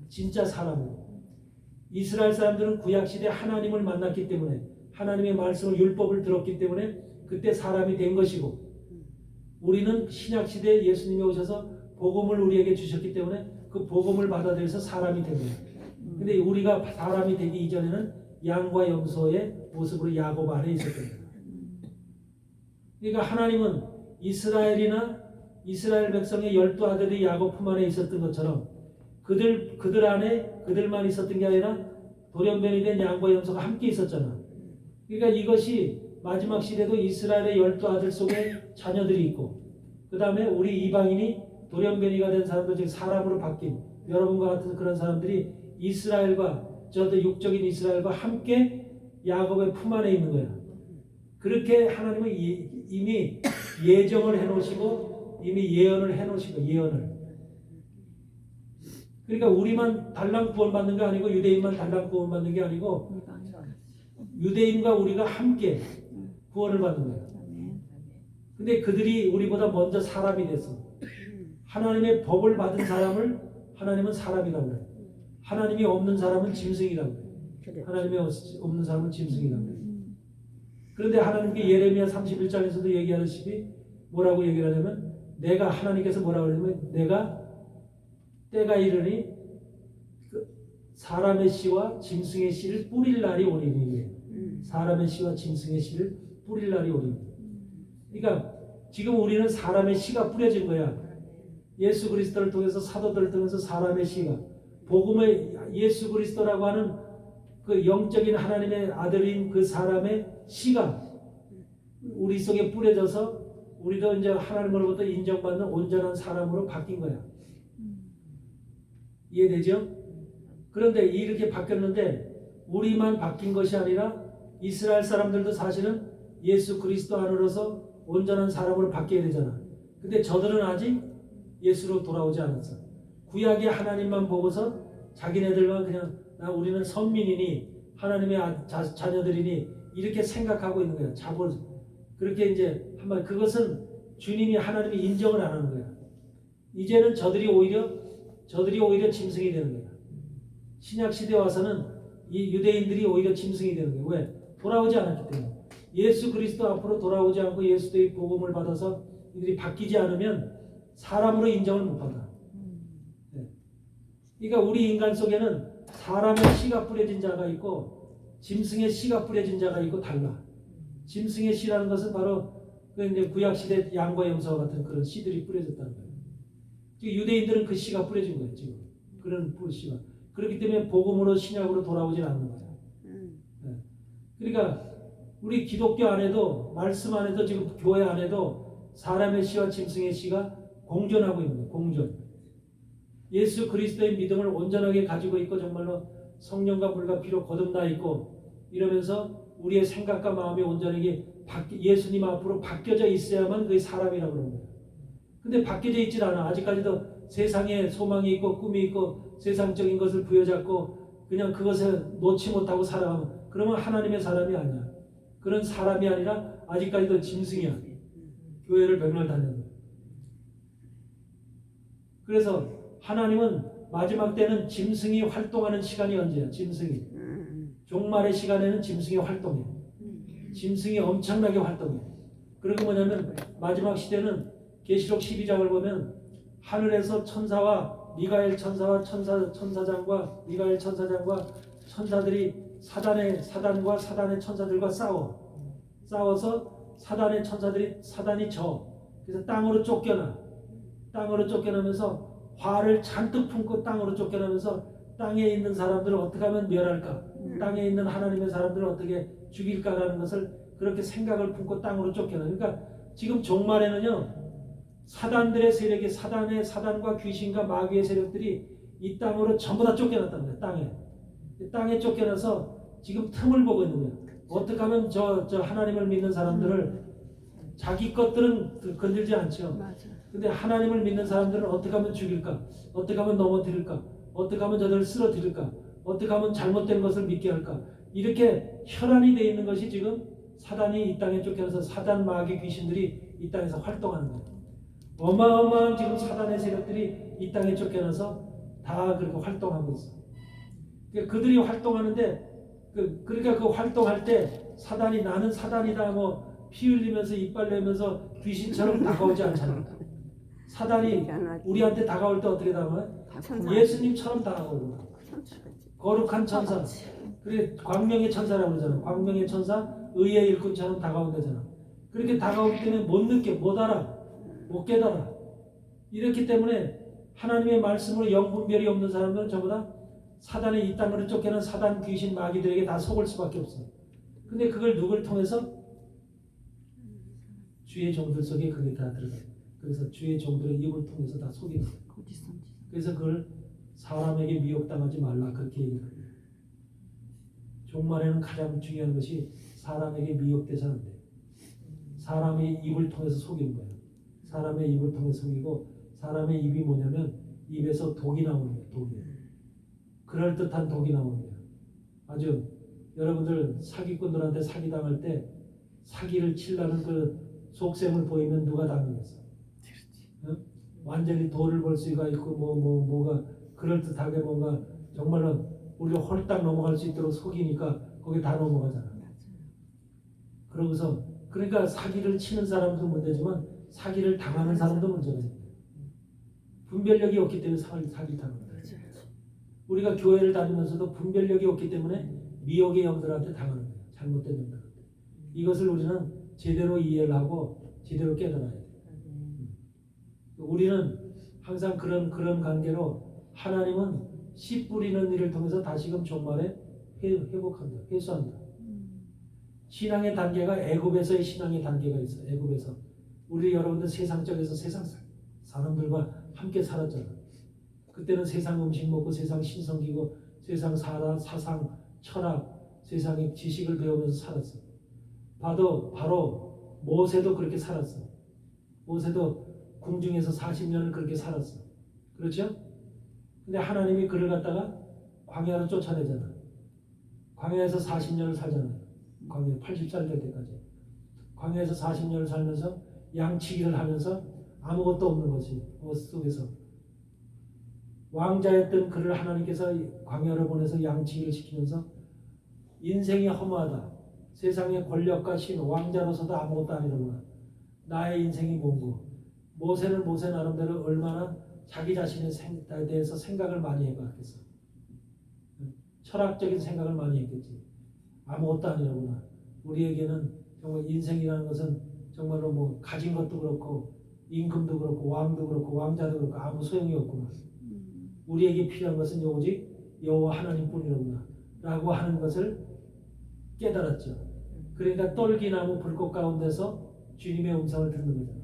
진짜 사람으로. 이스라엘 사람들은 구약 시대 하나님을 만났기 때문에 하나님의 말씀을 율법을 들었기 때문에 그때 사람이 된 것이고 우리는 신약 시대에 예수님이 오셔서 복음을 우리에게 주셨기 때문에 그 복음을 받아들여서 사람이 된 거예요. 근데 우리가 사람이 되기 이전에는 양과 염소의 모습으로 야곱 안에 있었던 거예요. 그러니까 하나님은 이스라엘 백성의 12아들이 야곱 품 안에 있었던 것처럼 그들 안에 그들만 있었던 게 아니라 돌연변이 된 양과 염소가 함께 있었잖아. 그러니까 이것이 마지막 시대도 이스라엘의 12아들 속에 자녀들이 있고 그 다음에 우리 이방인이 돌연변이가 된 사람들, 즉 사람으로 바뀐 여러분과 같은 그런 사람들이 이스라엘과 저도 육적인 이스라엘과 함께 야곱의 품 안에 있는 거야. 그렇게 하나님은 이미 예정을 해놓으시고 이미 예언을 해놓으시고 예언을. 그러니까 우리만 달랑 구원받는 게 아니고 유대인만 달랑 구원받는 게 아니고 유대인과 우리가 함께 구원을 받는 거예요. 근데 그들이 우리보다 먼저 사람이 됐어. 하나님의 법을 받은 사람을 하나님은 사람이라고 그래요. 하나님이 없는 사람은 짐승이라고 그래요. 하나님이 없는 사람은 짐승이라고 그래요. 그런데 하나님께 예레미야 31장에서도 얘기하듯이 뭐라고 얘기를 하냐면 내가 하나님께서 뭐라고 하냐면 내가 때가 이르니 사람의 씨와 짐승의 씨를 뿌릴 날이 오리니 사람의 씨와 짐승의 씨를 뿌릴 날이 오리니. 그러니까 지금 우리는 사람의 씨가 뿌려진 거야. 예수 그리스도를 통해서 사도들을 통해서 사람의 씨가 복음의 예수 그리스도라고 하는 그 영적인 하나님의 아들인 그 사람의 씨가 우리 속에 뿌려져서 우리도 이제 하나님으로부터 인정받는 온전한 사람으로 바뀐 거야. 이해되죠? 그런데 이렇게 바뀌었는데 우리만 바뀐 것이 아니라 이스라엘 사람들도 사실은 예수 그리스도 안으로서 온전한 사람으로 바뀌어야 되잖아. 근데 저들은 아직 예수로 돌아오지 않았어. 구약의 하나님만 보고서 자기네들만 그냥 우리는 선민이니 하나님의 자녀들이니 이렇게 생각하고 있는 거야. 그렇게 이제 한번 그것은 주님이 하나님이 인정을 안 하는 거야. 이제는 저들이 오히려 짐승이 되는 거야. 신약 시대 와서는 이 유대인들이 오히려 짐승이 되는 거야. 왜? 돌아오지 않았기 때문에. 예수 그리스도 앞으로 돌아오지 않고 예수의 복음을 받아서 이들이 바뀌지 않으면 사람으로 인정을 못 받아. 네. 그러니까 우리 인간 속에는 사람의 씨가 뿌려진 자가 있고 짐승의 씨가 뿌려진 자가 있고 달라. 짐승의 씨라는 것은 바로 그 이제 구약 시대 양과 염소와 같은 그런 씨들이 뿌려졌다는 거예요. 유대인들은 그 씨가 뿌려진 거예요. 지금 그런 씨가. 그렇기 때문에 복음으로 신약으로 돌아오질 않는 거예요. 네. 그러니까 우리 기독교 안에도 말씀 안에도 지금 교회 안에도 사람의 씨와 짐승의 씨가 공존하고 있는 거예요. 공존. 예수 그리스도의 믿음을 온전하게 가지고 있고 정말로 성령과 물과 피로 거듭나 있고 이러면서 우리의 생각과 마음이 온전하게 예수님 앞으로 바뀌어져 있어야만 그게 사람이라고 그러는 거예요. 근데 바뀌어져 있질 않아. 아직까지도 세상에 소망이 있고 꿈이 있고 세상적인 것을 부여잡고 그냥 그것을 놓지 못하고 살아가면 그러면 하나님의 사람이 아니야. 그런 사람이 아니라 아직까지도 짐승이야. 교회를 백날 다니는 거야. 그래서 하나님은 마지막 때는 짐승이 활동하는 시간이 언제야? 짐승이. 종말의 시간에는 짐승이 활동해. 짐승이 엄청나게 활동해. 그리고 뭐냐면 마지막 시대는 계시록 12장을 보면 하늘에서 천사와 미가엘 천사와 천사장과 미가엘 천사장과 천사들이 사단과 사단의 천사들과 싸워서 사단이 져. 그래서 땅으로 쫓겨나면서 화를 잔뜩 품고 땅으로 쫓겨나면서 땅에 있는 사람들을 어떻게 하면 멸할까? 땅에 있는 하나님의 사람들을 어떻게 죽일까라는 것을 그렇게 생각을 품고 땅으로 쫓겨나. 그러니까 지금 종말에는요. 사단들의 세력이 사단과 귀신과 마귀의 세력들이 이 땅으로 전부 다 쫓겨났다는 거예요. 땅에 쫓겨나서 지금 틈을 보고 있는 거예요. 어떻게 하면 저 하나님을 믿는 사람들을 자기 것들은 건들지 않죠. 근데 하나님을 믿는 사람들은 어떻게 하면 죽일까? 어떻게 하면 넘어뜨릴까? 어떻게 하면 저들을 쓰러뜨릴까? 어떻게 하면 잘못된 것을 믿게 할까? 이렇게 혈안이 되어 있는 것이 지금 사단이 이 땅에 쫓겨나서 사단 마귀 귀신들이 이 땅에서 활동하는 거예요. 어마어마한 지금 사단의 세력들이 이 땅에 쫓겨나서 다 그렇게 활동하고 있어. 그러니까 그들이 활동하는데 그러니까 그 활동할 때 사단이 나는 사단이다 뭐 피 흘리면서 이빨 내면서 귀신처럼 다가오지 않잖아. 사단이 우리한테 다가올 때 어떻게 다가와요? 예수님처럼 다가오고 거룩한 천사, 그래 광명의 천사라고 그러잖아. 광명의 천사, 의의 일꾼처럼 다가온다잖아. 그렇게 다가오기 때문에 못 느껴, 못 알아, 못 깨달아. 이렇기 때문에 하나님의 말씀으로 영분별이 없는 사람들은 전부 다 사단의 이 땅으로 쫓겨난 사단, 귀신, 마귀들에게 다 속을 수밖에 없어. 근데 그걸 누굴 통해서? 주의 종들 속에 그게 다 들어가요. 그래서 주의 종들의 입을 통해서 다 속이는 거예요. 그래서 그걸 사람에게 미혹당하지 말라 그렇게 얘기해요. 종말에는 가장 중요한 것이 사람에게 미혹돼서 안 돼요. 사람의 입을 통해서 속이는 거예요. 사람의 입을 통해서 속이고, 사람의 입이 뭐냐면 입에서 독이 나오는 거예요. 독이. 그럴듯한 독이 나오는 거예요. 아주 여러분들 사기꾼들한테 사기당할 때 사기를 치려는 그 속셈을 보이면 누가 당하겠어? 응? 완전히 돈을 벌 수가 있고 뭐가 그럴듯하게 뭔가 정말로 우리가 홀딱 넘어갈 수 있도록 속이니까 거기 다 넘어가잖아. 그러고서 그러니까 사기를 치는 사람도 문제지만 사기를 당하는 사람도 문제가 생겨요. 분별력이 없기 때문에 사기 당하는 거예요. 우리가 교회를 다니면서도 분별력이 없기 때문에 미혹의 영들한테 당하는 거예요. 잘못된 영들한테. 이것을 우리는 제대로 이해를 하고 제대로 깨달아야 돼요. 우리는 항상 그런 관계로 하나님은 씨 뿌리는 일을 통해서 다시금 종말에 회복한다, 회수한다. 신앙의 단계가 애굽에서의 신앙의 단계가 있어. 애굽에서 우리 여러분들 세상적에서 세상 사람들과 함께 살았잖아. 그때는 세상 음식 먹고 세상 신성기고 세상 사상 철학 세상의 지식을 배우면서 살았어. 바로 모세도 그렇게 살았어. 모세도 궁중에서 40년을 그렇게 살았어. 그렇죠? 근데 하나님이 그를 갖다가 광야로 쫓아내잖아. 광야에서 40년을 살잖아요. 광야 80살 될 때까지. 광야에서 40년을 살면서 양치기를 하면서 아무것도 없는 거지. 옷 속에서. 왕자였던 그를 하나님께서 광야로 보내서 양치기를 시키면서 인생이 허무하다. 세상의 권력과 신, 왕자로서도 아무것도 아니로구나. 나의 인생이 뭔고. 모세는 모세 나름대로 얼마나 자기 자신에 대해서 생각을 많이 해봤겠어. 철학적인 생각을 많이 했겠지. 아무것도 아니로구나. 우리에게는 정말 인생이라는 것은 정말로 뭐 가진 것도 그렇고 임금도 그렇고 왕도 그렇고 왕자도 그렇고 아무 소용이 없구나. 우리에게 필요한 것은 오직 여호와 하나님뿐이로구나 라고 하는 것을 깨달았죠. 그러니까 떨기나무 불꽃 가운데서 주님의 음성을 듣는 거잖아.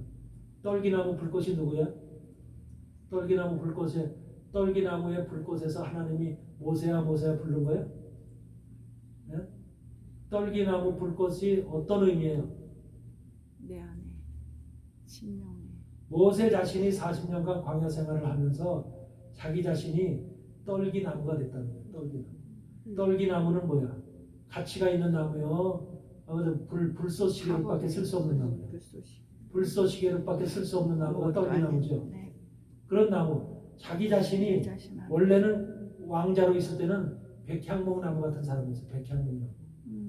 떨기나무 불꽃이 누구야? 떨기나무의 불꽃에서 하나님이 모세야 모세야 부른 거야? 네? 떨기나무 불꽃이 어떤 의미예요? 내 안에 심령에 모세 자신이 40년간 광야 생활을 하면서 자기 자신이 떨기나무가 됐다는 거예요. 떨기나무. 떨기나무는 뭐야? 가치가 있는 나무요. 아무튼 불쏘시개로밖에 쓸 수 없는 나무예요. 불쏘시개로밖에 쓸 수 없는 나무가 떨기나무죠. 네. 그런 나무. 자기 자신이 원래는 왕자로 있을 때는 백향목나무 같은 사람이었어요. 백향목나무.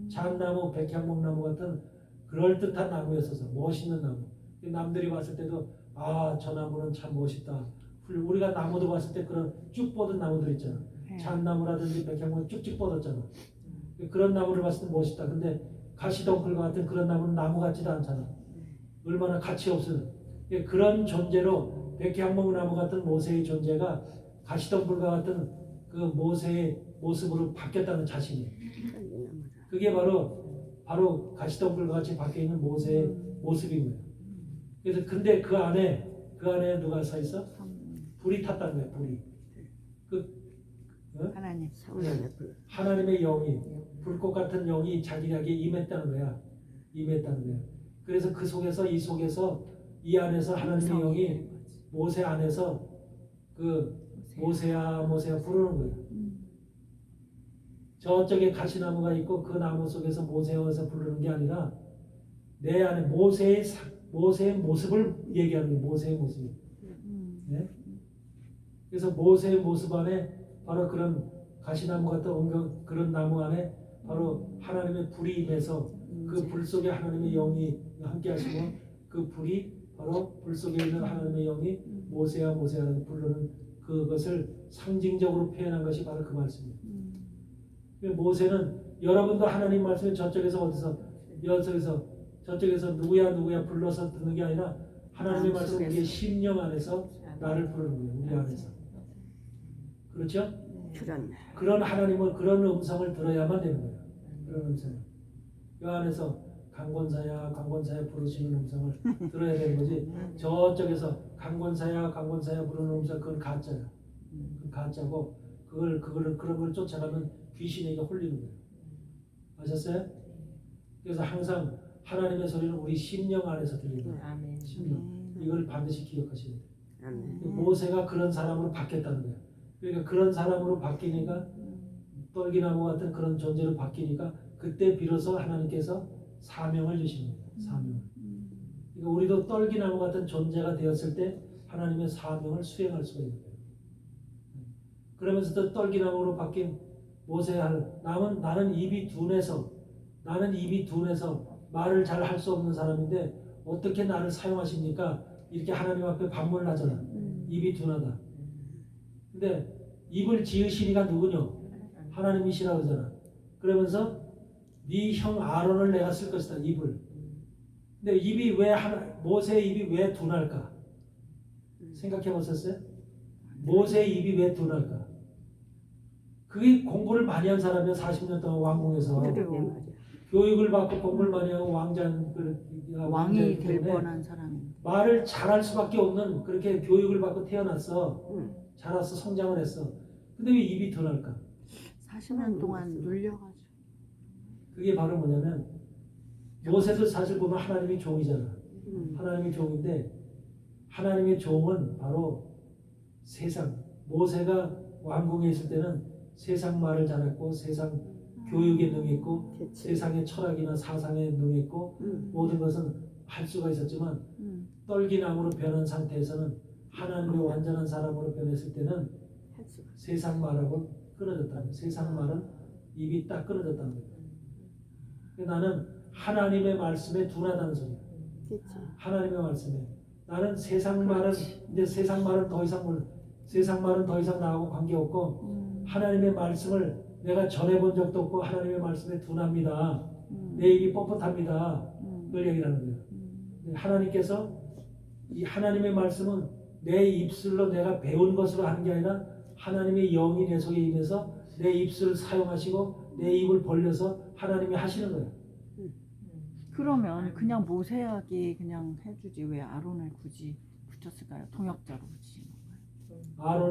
잣나무, 백향목나무 같은 그럴듯한 나무였어서 멋있는 나무. 남들이 봤을 때도 아, 저 나무는 참 멋있다. 우리가 나무도 봤을 때 그런 쭉 뻗은 나무들 있잖아. 네. 잣나무라든지 백향목 쭉쭉 뻗었잖아. 그런 나무를 봤을 때 멋있다. 근데 가시덩굴 같은 그런 나무는 나무 같지도 않잖아. 얼마나 가치 없은 그런 존재로 백향목나무 같은 모세의 존재가 가시덩굴과 같은 그 모세의 모습으로 바뀌었다는 자신이. 그게 바로 가시덩굴 같이 바뀌어 있는 모세의 모습인 거예요. 그래서 근데 그 안에 누가 서 있어? 불이 탔다는 거예요. 불이. 하나님. 하나님의 영이 불꽃 같은 영이 자기에게 임했다는 거야. 임했다는 거야. 그래서 그 속에서 이 안에서 하나님의 영이 모세 안에서 그 모세야 모세야 부르는 거예요. 저쪽에 가시나무가 있고 그 나무 속에서 모세여서 부르는 게 아니라 내 안에 모세의 모습을 얘기하는 거예요. 모세의 모습. 네? 그래서 모세의 모습 안에 바로 그런 가시나무 같은 그런 나무 안에 바로 하나님의 불이 임해서 그 불 속에 하나님의 영이 함께 하시고 그 불이 바로 불 속에 있는 하나님의 영이 모세야 모세야라고 부르는 그것을 상징적으로 표현한 것이 바로 그 말씀이에요. 모세는 여러분도 하나님 말씀을 저쪽에서 어디서 저쪽에서 누구야 불러서 듣는 게 아니라 하나님의 말씀 우리의 심령 안에서 나를 부르는 거예요. 우리 안에서. 그렇죠? 그런 하나님은 그런 음성을 들어야만 되는 거예요. 그런 음성을. 그 안에서 강권사야 부르시는 음성을 들어야 되는 거지. 저쪽에서 강권사야 부르는 음성 그건 가짜야. 그건 가짜고 그런 걸 쫓아가면 귀신에게 홀리는 거예요. 아셨어요? 그래서 항상 하나님의 소리는 우리 심령 안에서 들리는 거예요. 심령. 이걸 반드시 기억하셔야 돼요. 모세가 그런 사람으로 바뀌었다는 거예요. 그러니까 그런 사람으로 바뀌니까 떨기나무 같은 그런 존재로 바뀌니까 그때 비로소 하나님께서 사명을 주시는 거예요. 사명. 그러니까 우리도 떨기나무 같은 존재가 되었을 때 하나님의 사명을 수행할 수가 있는 거예요. 그러면서 또 떨기나무로 바뀐 모세할 나는 입이 둔해서 말을 잘 할 수 없는 사람인데 어떻게 나를 사용하십니까? 이렇게 하나님 앞에 반문을 하잖아. 입이 둔하다. 근데 입을 지으시니가 누구냐? 하나님이시라고 그러잖아. 그러면서 네 형 아론을 내가 쓸 것이다. 입을. 근데 모세의 입이 왜 둔할까? 생각해 보셨어요? 모세의 입이 왜 둔할까? 그게 공부를 많이 한 사람이야. 40년 동안 왕궁에서 교육을 받고 공부를 많이 하고 왕이 될 뻔한 사람인데 말을 잘할 수밖에 없는 그렇게 교육을 받고 태어났어. 자라서 성장을 했어. 근데 왜 입이 둔할까? 40년 동안 눌려가지고 그게 바로 뭐냐면 모세도 사실 보면 하나님의 종이잖아. 하나님의 종인데 하나님의 종은 바로 세상. 모세가 왕궁에 있을 때는 세상 말을 잘했고 세상 교육에 능했고 세상의 철학이나 사상에 능했고 모든 것은 할 수가 있었지만 떨기나무로 변한 상태에서는 하나님의 완전한 사람으로 변했을 때는 세상 말하고 끊어졌다는 거예요. 세상 말은 입이 딱 끊어졌다는 거예요. 나는 하나님의 말씀에 둔하다는 소리야. 하나님의 말씀에 나는 세상 말은 이제 세상 말은 더 이상 나하고 관계없고 하나님의 말씀을 내가 전해본 적도 없고 하나님의 말씀에 둔합니다. 내 입이 뻣뻣합니다. 그걸 얘기하는 거예요. 하나님께서 이 하나님의 말씀은 내 입술로 내가 배운 것으로 하는 게 아니라 하나님의 영이 내 속에 임해서 내 입술을 사용하시고 내 입을 벌려서 하나님이 하시는 거예요. 그러면 그냥 모세하기 그냥 해주지 왜 아론을 굳이 붙였을까요? 통역자로 붙이신 건가요?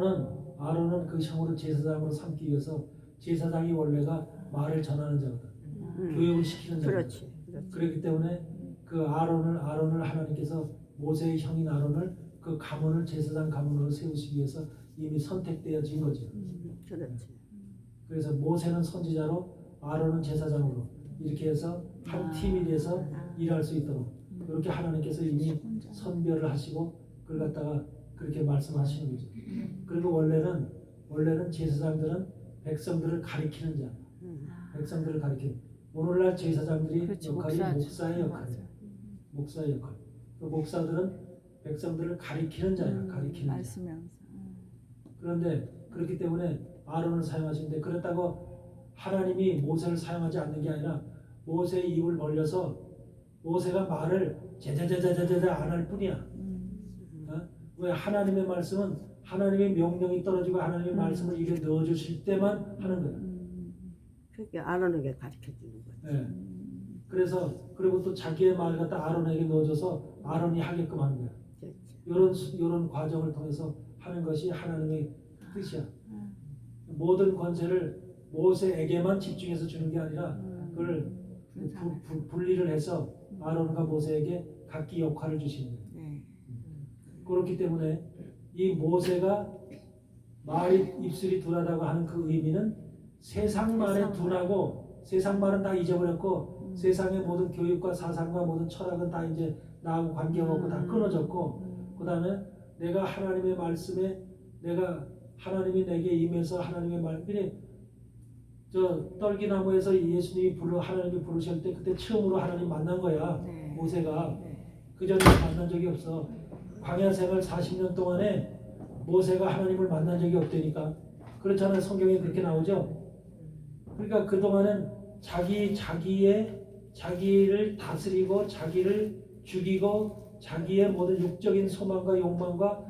아론은 그 형으로 제사장으로 삼기 위해서 제사장이 원래가 말을 전하는 자거든. 교육을 시키는 자거든. 그렇지. 그렇기 때문에 그 아론을 하나님께서 모세의 형인 아론을 그 가문을 제사장 가문으로 세우시기 위해서 이미 선택되어진 거죠. 그렇지. 그래서 모세는 선지자로 아론은 제사장으로 이렇게 해서 한 팀이 돼서 일할 수 있도록 그렇게 하나님께서 이미 선별을 하시고 그걸 갖다가 그렇게 말씀하시는 거죠. 그리고 원래는 제사장들은 백성들을 가리키는 자, 백성들을 가리키는. 오늘날 제사장들이 그렇지, 역할이 목사의 역할이에요. 맞아요. 목사의 역할. 그 목사들은 백성들을 가리키는 자예요. 가리키는 자. 말씀하면서 그런데 그렇기 때문에 아론을 사용하시는데 그렇다고 하나님이 모세를 사용하지 않는 게 아니라 모세의 입을 벌려서 모세가 말을 제자제자제자 안 할 뿐이야. 왜 하나님의 말씀은 하나님의 명령이 떨어지고 하나님의 말씀을 입에 넣어주실 때만 하는 거예요. 그렇게 아론에게 가르쳐 주는 거지. 네. 그래서 그리고 또 자기의 말을 갖다 아론에게 넣어줘서 아론이 하게끔 하는 거예요. 이런 과정을 통해서 하는 것이 하나님의 뜻이야. 모든 권세를 모세에게만 집중해서 주는 게 아니라 그걸 분리를 해서 아론과 모세에게 각기 역할을 주시는 거예요. 그렇기 때문에 이 모세가 입술이 둔하다고 하는 그 의미는 세상 말에 둔하고 세상 말은 다 잊어버렸고 세상의 모든 교육과 사상과 모든 철학은 다 이제 나하고 관계가 없고 다 끊어졌고 그 다음에 내가 하나님의 말씀에 내가 하나님이 내게 임해서 하나님의 말씀이 저 떨기나무에서 예수님이 하나님이 부르실 때 그때 처음으로 하나님 만난 거야. 네. 모세가 네. 그전에 만난 적이 없어. 광야 생활 40년 동안에 모세가 하나님을 만난 적이 없다니까. 그렇잖아요. 성경에 그렇게 나오죠. 그러니까 그동안은 자기를 다스리고 자기를 죽이고 자기의 모든 육적인 소망과 욕망과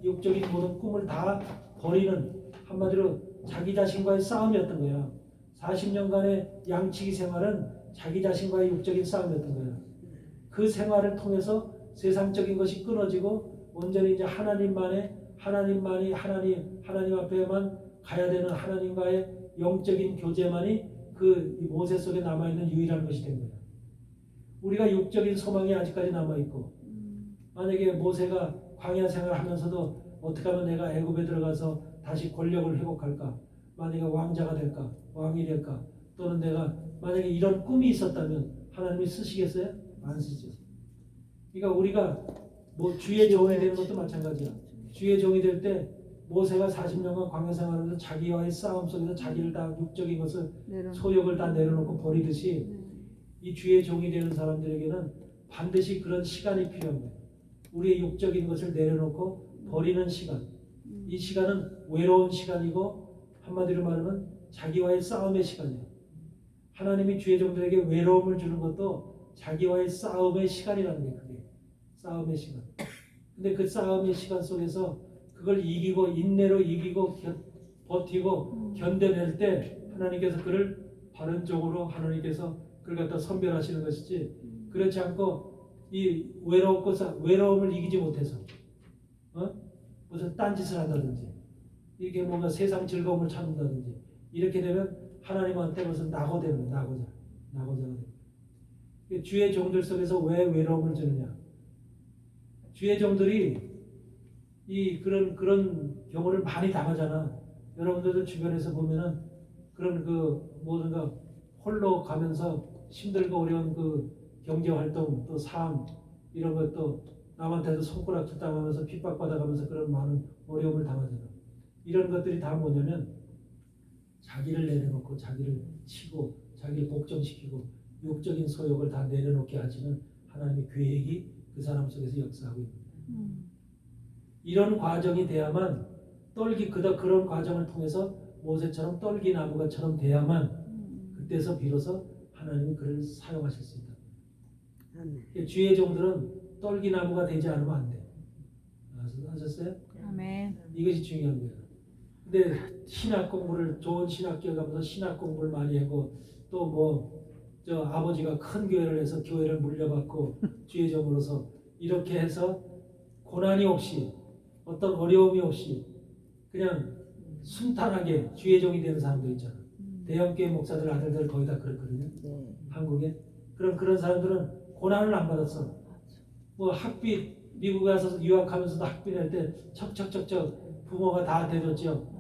육적인 모든 꿈을 다 버리는, 한마디로 자기 자신과의 싸움이었던 거야. 40년간의 양치기 생활은 자기 자신과의 육적인 싸움이었던 거야. 그 생활을 통해서 세상적인 것이 끊어지고 온전히 이제 하나님 앞에만 가야 되는 하나님과의 영적인 교제만이 그 모세 속에 남아있는 유일한 것이 된 거야. 우리가 육적인 소망이 아직까지 남아있고, 만약에 모세가 광야 생활하면서도 어떻게 하면 내가 애굽에 들어가서 다시 권력을 회복할까, 만약에 왕자가 될까, 왕이 될까, 또는 내가 만약에 이런 꿈이 있었다면 하나님이 쓰시겠어요? 안 쓰죠. 그러니까 우리가 뭐 주의 종이 되는 것도 마찬가지야. 주의 종이 될 때 모세가 40년간 광야 생활하면서 자기와의 싸움 속에서 자기를 다 육적인 것을 소욕을 다 내려놓고 버리듯이 이 주의 종이 되는 사람들에게는 반드시 그런 시간이 필요한 거예요. 우리의 육적인 것을 내려놓고 버리는 시간. 이 시간은 외로운 시간이고 한마디로 말하면 자기와의 싸움의 시간이에요. 하나님이 주의 종들에게 외로움을 주는 것도 자기와의 싸움의 시간이라는 게 그게 싸움의 시간. 근데 그 싸움의 시간 속에서 그걸 이기고 인내로 이기고 버티고 견뎌낼 때 하나님께서 그를 바른 쪽으로 하나님께서 그걸 갖다 선별하시는 것이지, 그렇지 않고 이 외로움을 이기지 못해서 무슨 딴짓을 한다든지 이렇게 뭔가 세상 즐거움을 찾는다든지 이렇게 되면 하나님한테 무슨 낙오되는 거예요. 낙오자가 돼요. 주의 종들 속에서 왜 외로움을 주느냐? 주의 종들이 이 그런 경우를 많이 당하잖아. 여러분들도 주변에서 보면은 그런 그 뭐든가 홀로 가면서 힘들고 어려운 그 경제 활동 또 삶 이런 것도 남한테도 손가락질 당하면서 핍박받아가면서 그런 많은 어려움을 당하잖아. 이런 것들이 다 뭐냐면 자기를 내려놓고 자기를 치고 자기를 복종시키고 육적인 소욕을 다 내려놓게 하시는 하나님의 계획이 그 사람 속에서 역사하고 있는 거예요. 이런 과정이 돼야만 그런 과정을 통해서 모세처럼 떨기나무가처럼 돼야만 그때서 비로소 하나님이 그를 사용하실 수 있다. 주의 종들은 떨기나무가 되지 않으면 안 돼. 아셨어요? 아멘. 이것이 중요한 거예요. 근데 신학 공부를 좋은 신학교 가면서 신학 공부를 많이 하고 또 뭐 저 아버지가 큰 교회를 해서 교회를 물려받고 주의 종으로서 이렇게 해서 고난이 없이 어떤 어려움이 없이 그냥 순탄하게 주의 종이 되는 사람도 있잖아. 대형교회 목사들 아들들 거의 다 그렇거든요. 한국에. 그런 사람들은 고난을 안 받았어. 뭐 학비 미국에 가서 유학하면서도 학비 낼 때 척척척척 부모가 다 대줬죠.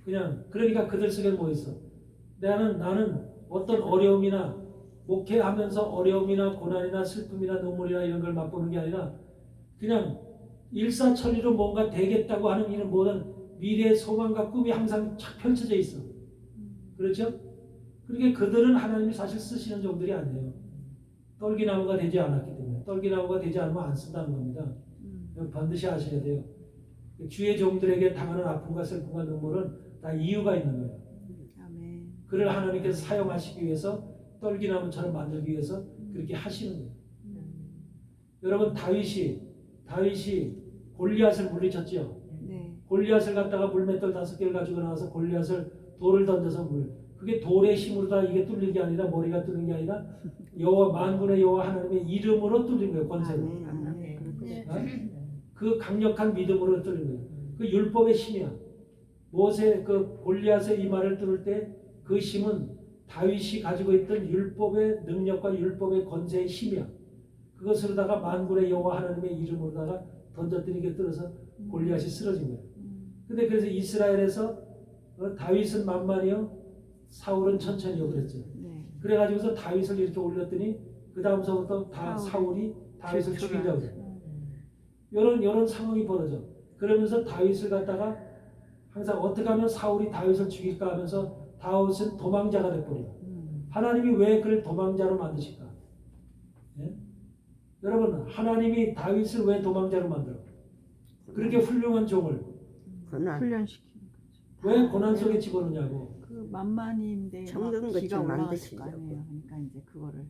그냥 그러니까 그들 속에 뭐 있어? 나는 어떤 어려움이나 목회하면서 어려움이나 고난이나 슬픔이나 눈물이나 이런 걸 맛보는 게 아니라 그냥 일사천리로 뭔가 되겠다고 하는 이런 모든 미래의 소망과 꿈이 항상 착 펼쳐져 있어. 그렇죠? 그러니까 그들은 하나님이 사실 쓰시는 종들이 아니에요. 떨기나무가 되지 않았기 때문에. 떨기나무가 되지 않으면 안 쓴다는 겁니다. 반드시 아셔야 돼요. 주의 종들에게 당하는 아픔과 슬픔과 눈물은 다 이유가 있는 거예요. 아멘. 그를 하나님께서 사용하시기 위해서 떨기나무처럼 만들기 위해서 그렇게 하시는 거예요. 여러분 다윗이 골리앗을 물리쳤죠. 네. 골리앗을 갖다가 물맷돌 5개를 가지고 나와서 골리앗을 돌을 던져서 그게 돌의 힘으로 다 이게 뚫린 게 아니라 머리가 뚫린 게 아니라 여호와 만군의 여호와 하나님의 이름으로 뚫린 거예요. 권세로. 그 강력한 믿음으로 뚫린 거예요. 그 율법의 힘이야. 모세 그 골리앗의 이 말을 들을 때 그 힘은 다윗이 가지고 있던 율법의 능력과 율법의 권세의 힘이야. 그것으로다가 만군의 여호와 하나님의 이름으로다가 던졌더니 이게 떨어서 골리앗이 쓰러진 거예요. 근데 그래서 이스라엘에서 다윗은 만만히요, 사울은 천천히요 그랬죠. 네. 그래가지고서 다윗을 이렇게 올렸더니 그 다음서부터 사울이 다윗을 죽이려고 그래요. 이런 상황이 벌어져. 그러면서 다윗을 갖다가 항상 어떻게 하면 사울이 다윗을 죽일까 하면서 다윗은 도망자가 돼버려. 하나님이 왜 그를 도망자로 만드실까? 예? 여러분, 하나님이 다윗을 왜 도망자로 만들어? 그렇게 훌륭한 종을 고난. 훈련시키는 거죠. 왜 고난 속에 집어넣냐고. 그 만만인데 막 정든 기가 것좀 올라갔을 거 만드시려고. 아니에요. 그러니까 이제 그거를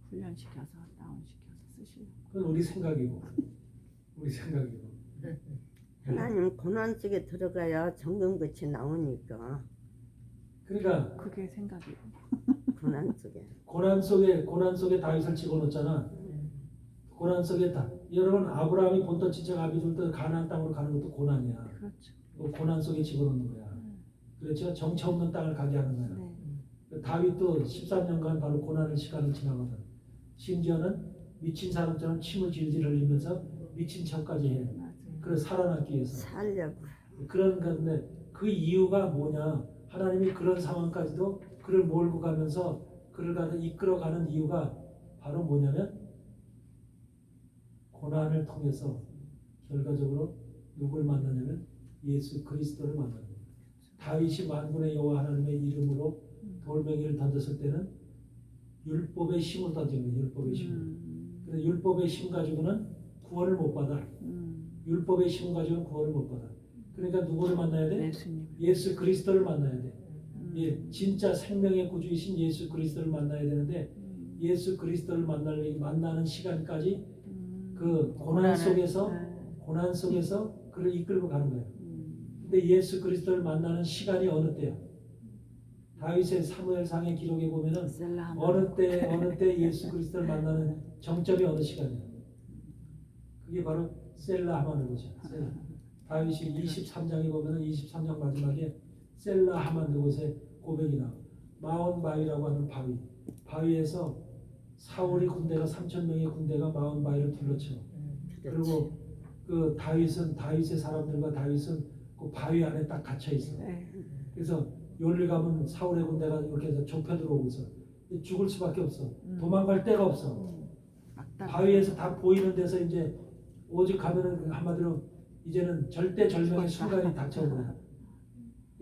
훈련시켜서 다운시켜서 쓰시려고. 그건 우리 생각이고, 우리 생각이고. 하나님 고난 속에 들어가야 정금같이 나오니까 그러니까 그게 생각이에요. 고난 속에. 고난 속에 다윗을 집어넣었잖아. 고난 속에 여러분 아브라함이 본토 지척 아비들도 가나안 땅으로 가는 것도 고난이야. 그렇죠. 그 고난 속에 집어넣는 거야. 그렇죠? 정처 없는 땅을 가게 하는 거야. 네. 다윗도 13년간 바로 고난의 시간을 지나거든. 심지어는 미친 사람처럼 침을 질질 흘리면서 미친 척까지 해. 맞아요. 그래서 살아남기 위해서. 살려고. 그런 건데 그 이유가 뭐냐? 하나님이 그런 상황까지도 그를 몰고 가면서 그를 이끌어가는 이유가 바로 뭐냐면 고난을 통해서 결과적으로 누구를 만나냐면 예수 그리스도를 만나는 거예요. 다윗이 만군의 여호와 하나님의 이름으로 돌멩이를 던졌을 때는 율법의 힘을 던진 거예요. 율법의 힘을. 근데 율법의 힘 가지고는 구원을 못 받아. 율법의 힘 가지고는 구원을 못 받아. 그러니까 누구를 만나야 돼? 예수님. 예수 그리스도를 만나야 돼. 예, 진짜 생명의 구주이신 예수 그리스도를 만나야 되는데 예수 그리스도를 만나는 시간까지 그 고난 속에서 그를 이끌고 가는 거예요. 근데 예수 그리스도를 만나는 시간이 어느 때야? 다윗의 사무엘상의 기록에 보면은 어느 때 예수 그리스도를 만나는 정점이 어느 시간이야? 그게 바로 셀라 하만 그곳이야. 셀라. 다윗이 23장에 보면은 23장 마지막에 셀라 하만 그곳에 고백이 나와. 마온 바위라고 하는 바위에서 사울이 군대가 3,000명의 군대가 마온 바위를 둘러쳐. 그리고 그 다윗의 사람들과 다윗은 그 바위 안에 딱 갇혀 있어. 그래서 요리 가면 사울의 군대가 이렇게 해서 좁혀 들어오고 있어. 죽을 수밖에 없어. 도망갈 데가 없어. 바위에서 다 보이는 데서 이제 오직 가면은 한마디로 이제는 절대절명의 순간이 닥쳐온 거야.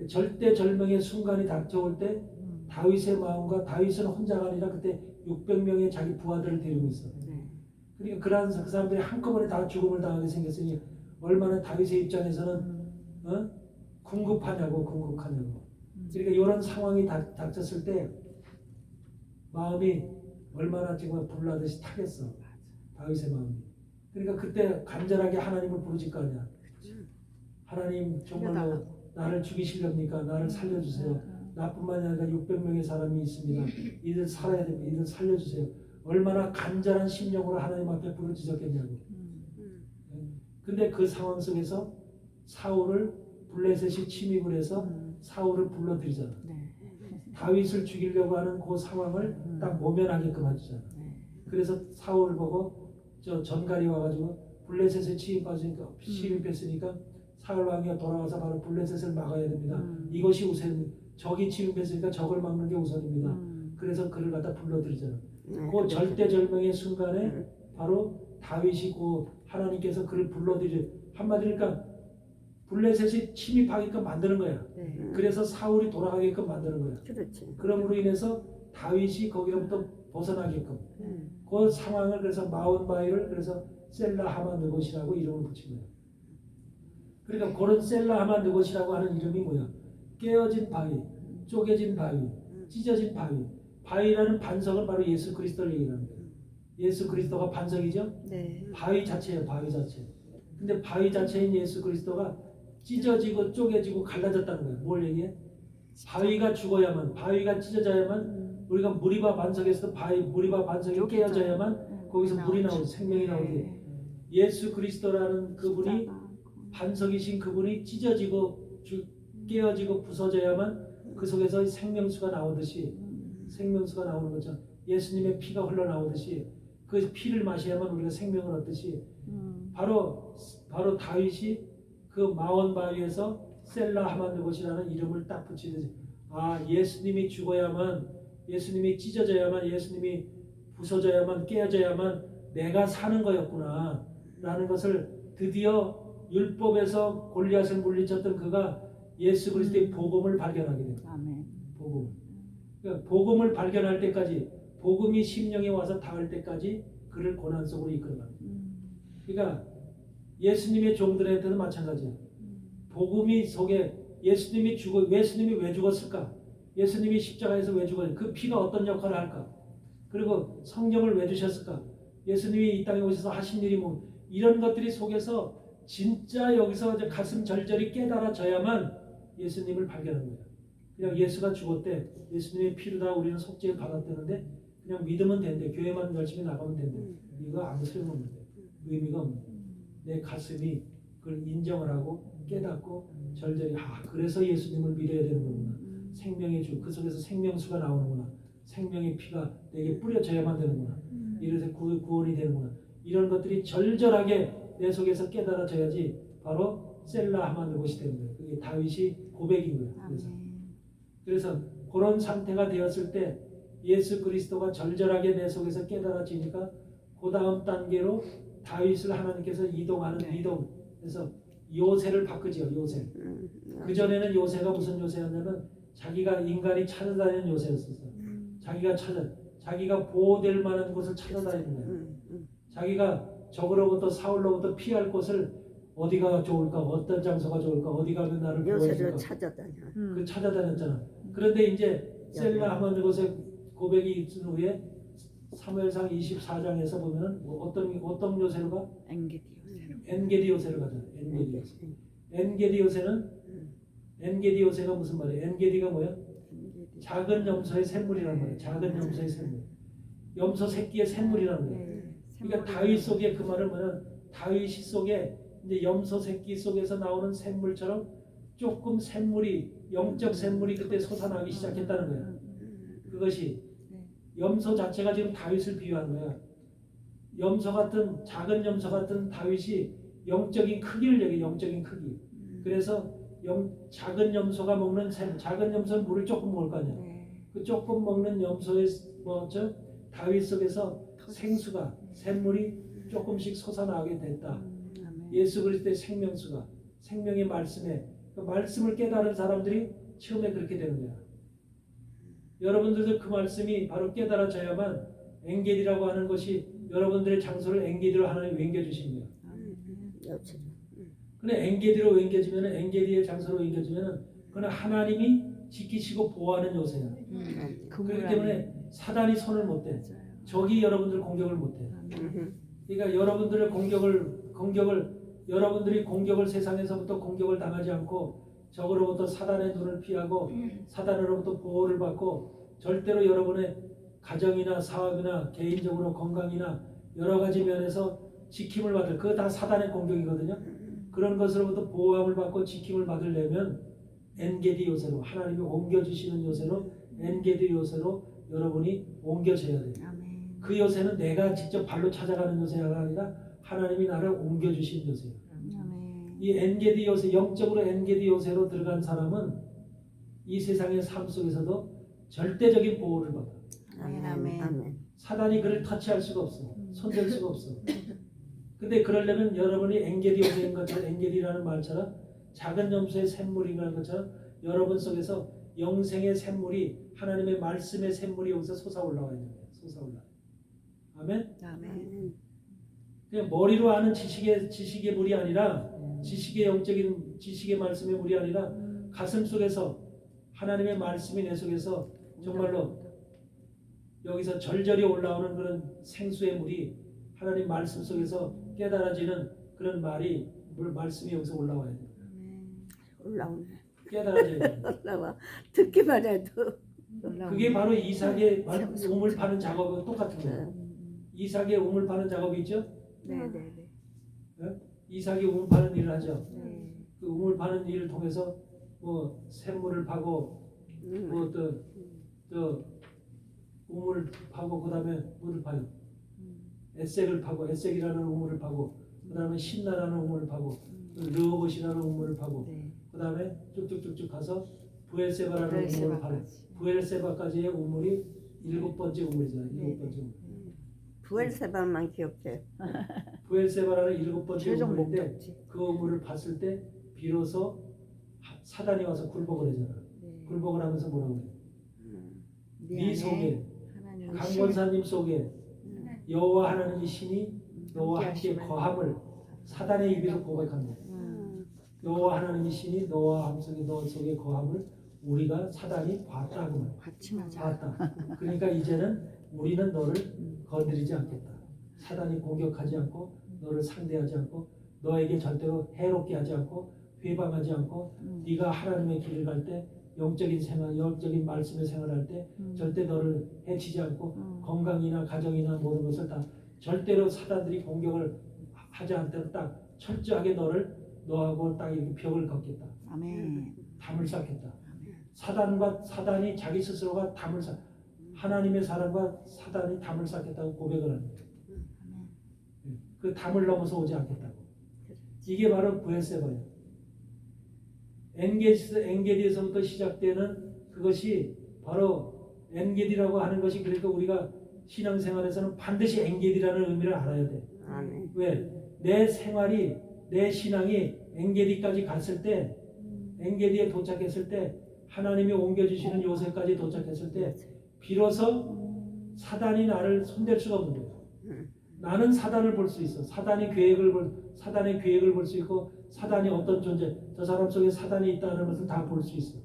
절대절명의 순간이 닥쳐올 때 다윗의 마음과 다윗은 혼자가 아니라 그때 600명의 자기 부하들을 데리고 있어. 그러니까 그 사람들이 한꺼번에 다 죽음을 당하게 생겼으니 얼마나 다윗의 입장에서는 궁극하냐고. 그러니까 이런 상황이 닥쳤을 때 마음이 얼마나 지금 불나듯이 타겠어. 다윗의 마음이. 그러니까 그때 간절하게 하나님을 부르질 거 아니야. 하나님 정말로 나를 죽이시렵니까? 나를 살려주세요. 나뿐만이 아니라 600명의 사람이 있습니다. 이들 살아야 됩니다. 이들 살려주세요. 얼마나 간절한 심령으로 하나님 앞에 부르짖었겠냐고. 근데 그 상황 속에서 사울을 블레셋이 침입을 해서 사울을 불러들이잖아. 다윗을 죽이려고 하는 그 상황을 딱 모면하게끔 해주잖아. 그래서 사울을 보고 저 전갈이 와가지고 블레셋에 침입했으니까 사울 왕이 돌아와서 바로 블레셋을 막아야 됩니다. 이것이 우선입니다. 적이 침입했으니까 적을 막는 게 우선입니다. 그래서 그를 갖다 불러들이잖아. 그 절대절명의 순간에 바로 다윗이 그 하나님께서 그를 한마디로 그러니까 블레셋이 침입하게끔 만드는 거야. 그래서 사울이 돌아가게끔 만드는 거야. 그렇지. 그럼으로 인해서 다윗이 거기로부터 벗어나게끔 그 상황을 그래서 마온바위를 그래서 셀라 하만 느곳이라고 이름을 붙인 거야. 그러니까 그런 셀라 하만 느곳이라고 하는 이름이 뭐야? 깨어진 바위, 쪼개진 바위, 찢어진 바위. 바위라는 반석은 바로 예수 그리스도를 얘기하는 거예요. 예수 그리스도가 반석이죠? 바위 자체예요. 바위 자체. 근데 바위 자체인 예수 그리스도가 찢어지고 쪼개지고 갈라졌다는 거예요. 뭘 얘기해? 바위가 죽어야만, 바위가 찢어져야만 우리가 무리바 반석에서 무리바 반석이 깨어져야만 거기서 물이 나오고 생명이 나오지. 예수 그리스도라는 그분이 반석이신 그분이 찢어지고 깨어지고 부서져야만 그 속에서 생명수가 나오듯이 생명수가 나오는 거죠. 예수님의 피가 흘러나오듯이 그 피를 마셔야만 우리가 생명을 얻듯이 바로 다윗이 그 마온 바위에서 셀라 하만 느곳이라는 이름을 딱 붙이듯이 예수님이 죽어야만 예수님이 찢어져야만 예수님이 부서져야만 깨어져야만 내가 사는 거였구나 라는 것을 드디어 율법에서 골리앗을 물리쳤던 그가 예수 그리스도의 복음을 발견하게 됩니다. 아멘. 복음. 그러니까 복음을 발견할 때까지 복음이 심령에 와서 닿을 때까지 그를 고난 속으로 이끌어갑니다. 그러니까 예수님의 종들한테도 마찬가지예요. 복음이 속에 예수님이 왜 죽었을까? 예수님이 십자가에서 왜 죽었을까? 그 피가 어떤 역할을 할까? 그리고 성경을 왜 주셨을까? 예수님이 이 땅에 오셔서 하신 일이 뭐 이런 것들이 속에서 진짜 여기서 이제 가슴 절절히 깨달아져야만 예수님을 발견한 거예요. 그냥 예수가 죽었대. 예수님의 피로 다 우리는 속죄를 받았다는데 그냥 믿으면 된대. 교회만 열심히 나가면 된대. 이거 아무 소용없는데. 의미가 없는데. 내 가슴이 그걸 인정을 하고 깨닫고 절절히 그래서 예수님을 믿어야 되는 거구나. 생명의 주, 그 속에서 생명수가 나오는구나. 생명의 피가 내게 뿌려져야만 되는구나. 이래서 구원이 되는구나. 이런 것들이 절절하게 내 속에서 깨달아져야지 바로 셀라 하만 것이 되는 거예요. 그게 다윗이 고백인 거예요. 그래서 그런 상태가 되었을 때 예수 그리스도가 절절하게 내 속에서 깨달아지니까 그 다음 단계로 다윗을 하나님께서 이동하는 이동에서 요새를 바꾸지요. 요새. 그 전에는 요새가 무슨 요새였냐면 자기가 인간이 찾아다니는 요새였었어요. 자기가 보호될 만한 곳을 찾아다니는 거예요. 자기가 적으로부터 사울로부터 피할 곳을 어디가 좋을까, 어떤 장소가 좋을까, 어디 가면 나를 요새를 보호해줄까. 찾아다녀. 그 찾아다녔잖아. 그런데 이제 셀라 하면 곳에 고백이 있은 후에 사무엘상 24장에서 보면은 어떤 요새로 가? 엔게디 요새로 가잖아. 엔게디 요새. 엔게디 요새가 무슨 말이야? 엔게디가 뭐야? 작은 염소의 샘물이라는 말이야. 작은 염소의 샘물. 염소 새끼의 샘물이라는 거야. 그러니까 다윗 속에 그 말은 뭐냐면 다윗 속에 이제 염소 새끼 속에서 나오는 샘물처럼 조금 샘물이 영적 샘물이 그때 솟아나기 시작했다는 거야. 그것이 염소 자체가 지금 다윗을 비유한 거야. 작은 염소 같은 다윗이 영적인 크기를 얘기해. 영적인 크기. 그래서 작은 염소가 먹는 작은 염소는 물을 조금 먹을 거 아니야. 그 조금 먹는 염소의 다윗 속에서 생수가 샘물이 조금씩 솟아나게 됐다. 예수 그리스도의 생명수가 생명의 말씀에 그 말씀을 깨달은 사람들이 처음에 그렇게 되는 거야. 여러분들도 그 말씀이 바로 깨달아져야만 엔겔이라고 하는 것이 여러분들의 장소를 엔겔이로 하나님 옮겨주신 거야. 근데 엔게디로 옮겨지면 엔게디의 장소로 옮겨지면 그는 하나님이 지키시고 보호하는 요새야. 그렇기 때문에 사단이 손을 못 대. 적이 여러분들 공격을 못 해. 그러니까 여러분들이 공격을 세상에서부터 공격을 당하지 않고 적으로부터 사단의 눈을 피하고 사단으로부터 보호를 받고 절대로 여러분의 가정이나 사업이나 개인적으로 건강이나 여러 가지 면에서 지킴을 받을 그거 다 사단의 공격이거든요. 그런 것으로부터 보호함을 받고 지킴을 받으려면 엔게디 요새로 하나님이 옮겨주시는 요새로 엔게디 요새로 여러분이 옮겨져야 돼요. 그 요새는 내가 직접 발로 찾아가는 요새가 아니라 하나님이 나를 옮겨주신 요새예요. 이 엔게디 요새, 영적으로 엔게디 요새로 들어간 사람은 이 세상의 삶 속에서도 절대적인 보호를 받아. 아멘. 사단이 그를 터치할 수가 없어. 손댈 수가 없어. 근데 그러려면 여러분이 엔게디 요새인 것처럼 엔게디라는 말처럼 작은 염소의 샘물인 것처럼 여러분 속에서 영생의 샘물이 하나님의 말씀의 샘물이 여기서 솟아올라와야 돼요. 솟아올라. 아멘? 그냥 머리로 아는 지식의 물이 아니라 지식의 영적인 지식의 말씀의 물이 아니라 가슴 속에서 하나님의 말씀이 내 속에서 정말로 여기서 절절히 올라오는 그런 생수의 물이 하나님 말씀 속에서 깨달아지는 그런 말씀이 여기서 올라와야 돼요. 올라오네. 깨달아져야 돼요. 올라와. 듣기만 해도. 그게 바로 이삭의 우물 파는 작업과 똑같은 거예요. 이삭의 우물 파는 작업이 있죠? 네네네. 이삭이 우물 파는 일을 하죠. 그 우물 파는 일을 통해서 뭐 샘물을 파고 뭐 또 우물을 파고 그다음에 물을 파요. 에색을 파고 에색이라는 우물을 파고 그다음에 신나라는 우물을 파고 르호봇이라는 우물을 파고 그다음에 쭉쭉쭉쭉 가서 부엘세바라는 우물을 파고 부엘세바까지의 우물이 7번째 우물이잖아요. 7번째 우물. 부엘세바만 기억해. 부엘세바라는 7번째 우물인데 그 우물을 봤을 때 비로소 사단이 와서 굴복을 하잖아. 네. 굴복을 하면서 뭐라고 그래? 네 안에 속에 하나님 강권사님 속에 여호와 하나님의 신이 너와 함께 거함을 사단의 입에서 고백한다. 여호와 하나님의 신이 너와 함께 너 속에 거함을 우리가 사단이 봤다 그 말. 받침하자. 봤다. 그러니까 이제는 우리는 너를 건드리지 않겠다. 사단이 공격하지 않고 너를 상대하지 않고 너에게 절대로 해롭게 하지 않고 회방하지 않고 네가 하나님의 길을 갈 때 영적인 생활, 영적인 말씀의 생활할 때 절대 너를 해치지 않고 건강이나 가정이나 모든 것을 다 절대로 사단들이 공격을 하지 않도록 딱 철저하게 너하고 딱 이렇게 벽을 걷겠다. 아멘. 담을 쌓겠다. 사단이 자기 스스로가 담을 쌓 하나님의 사람과 사단이 담을 쌓겠다고 고백을 하는 거예요. 그 담을 넘어서 오지 않겠다고. 이게 바로 브엘세바예요. 엔게디에서부터 시작되는 그것이 바로 엔게디라고 하는 것이 그러니까 우리가 신앙생활에서는 반드시 엔게디라는 의미를 알아야 돼. 아멘. 왜? 내 생활이 내 신앙이 엔게디까지 갔을 때 엔게디에 도착했을 때 하나님이 옮겨주시는 요새까지 도착했을 때 비로소 사단이 나를 손댈 수가 없는 거예요. 나는 사단을 볼 수 있어. 사단의 계획을 볼 수 있고 사단이 어떤 존재, 저 사람 속에 사단이 있다는 것을 다 볼 수 있어.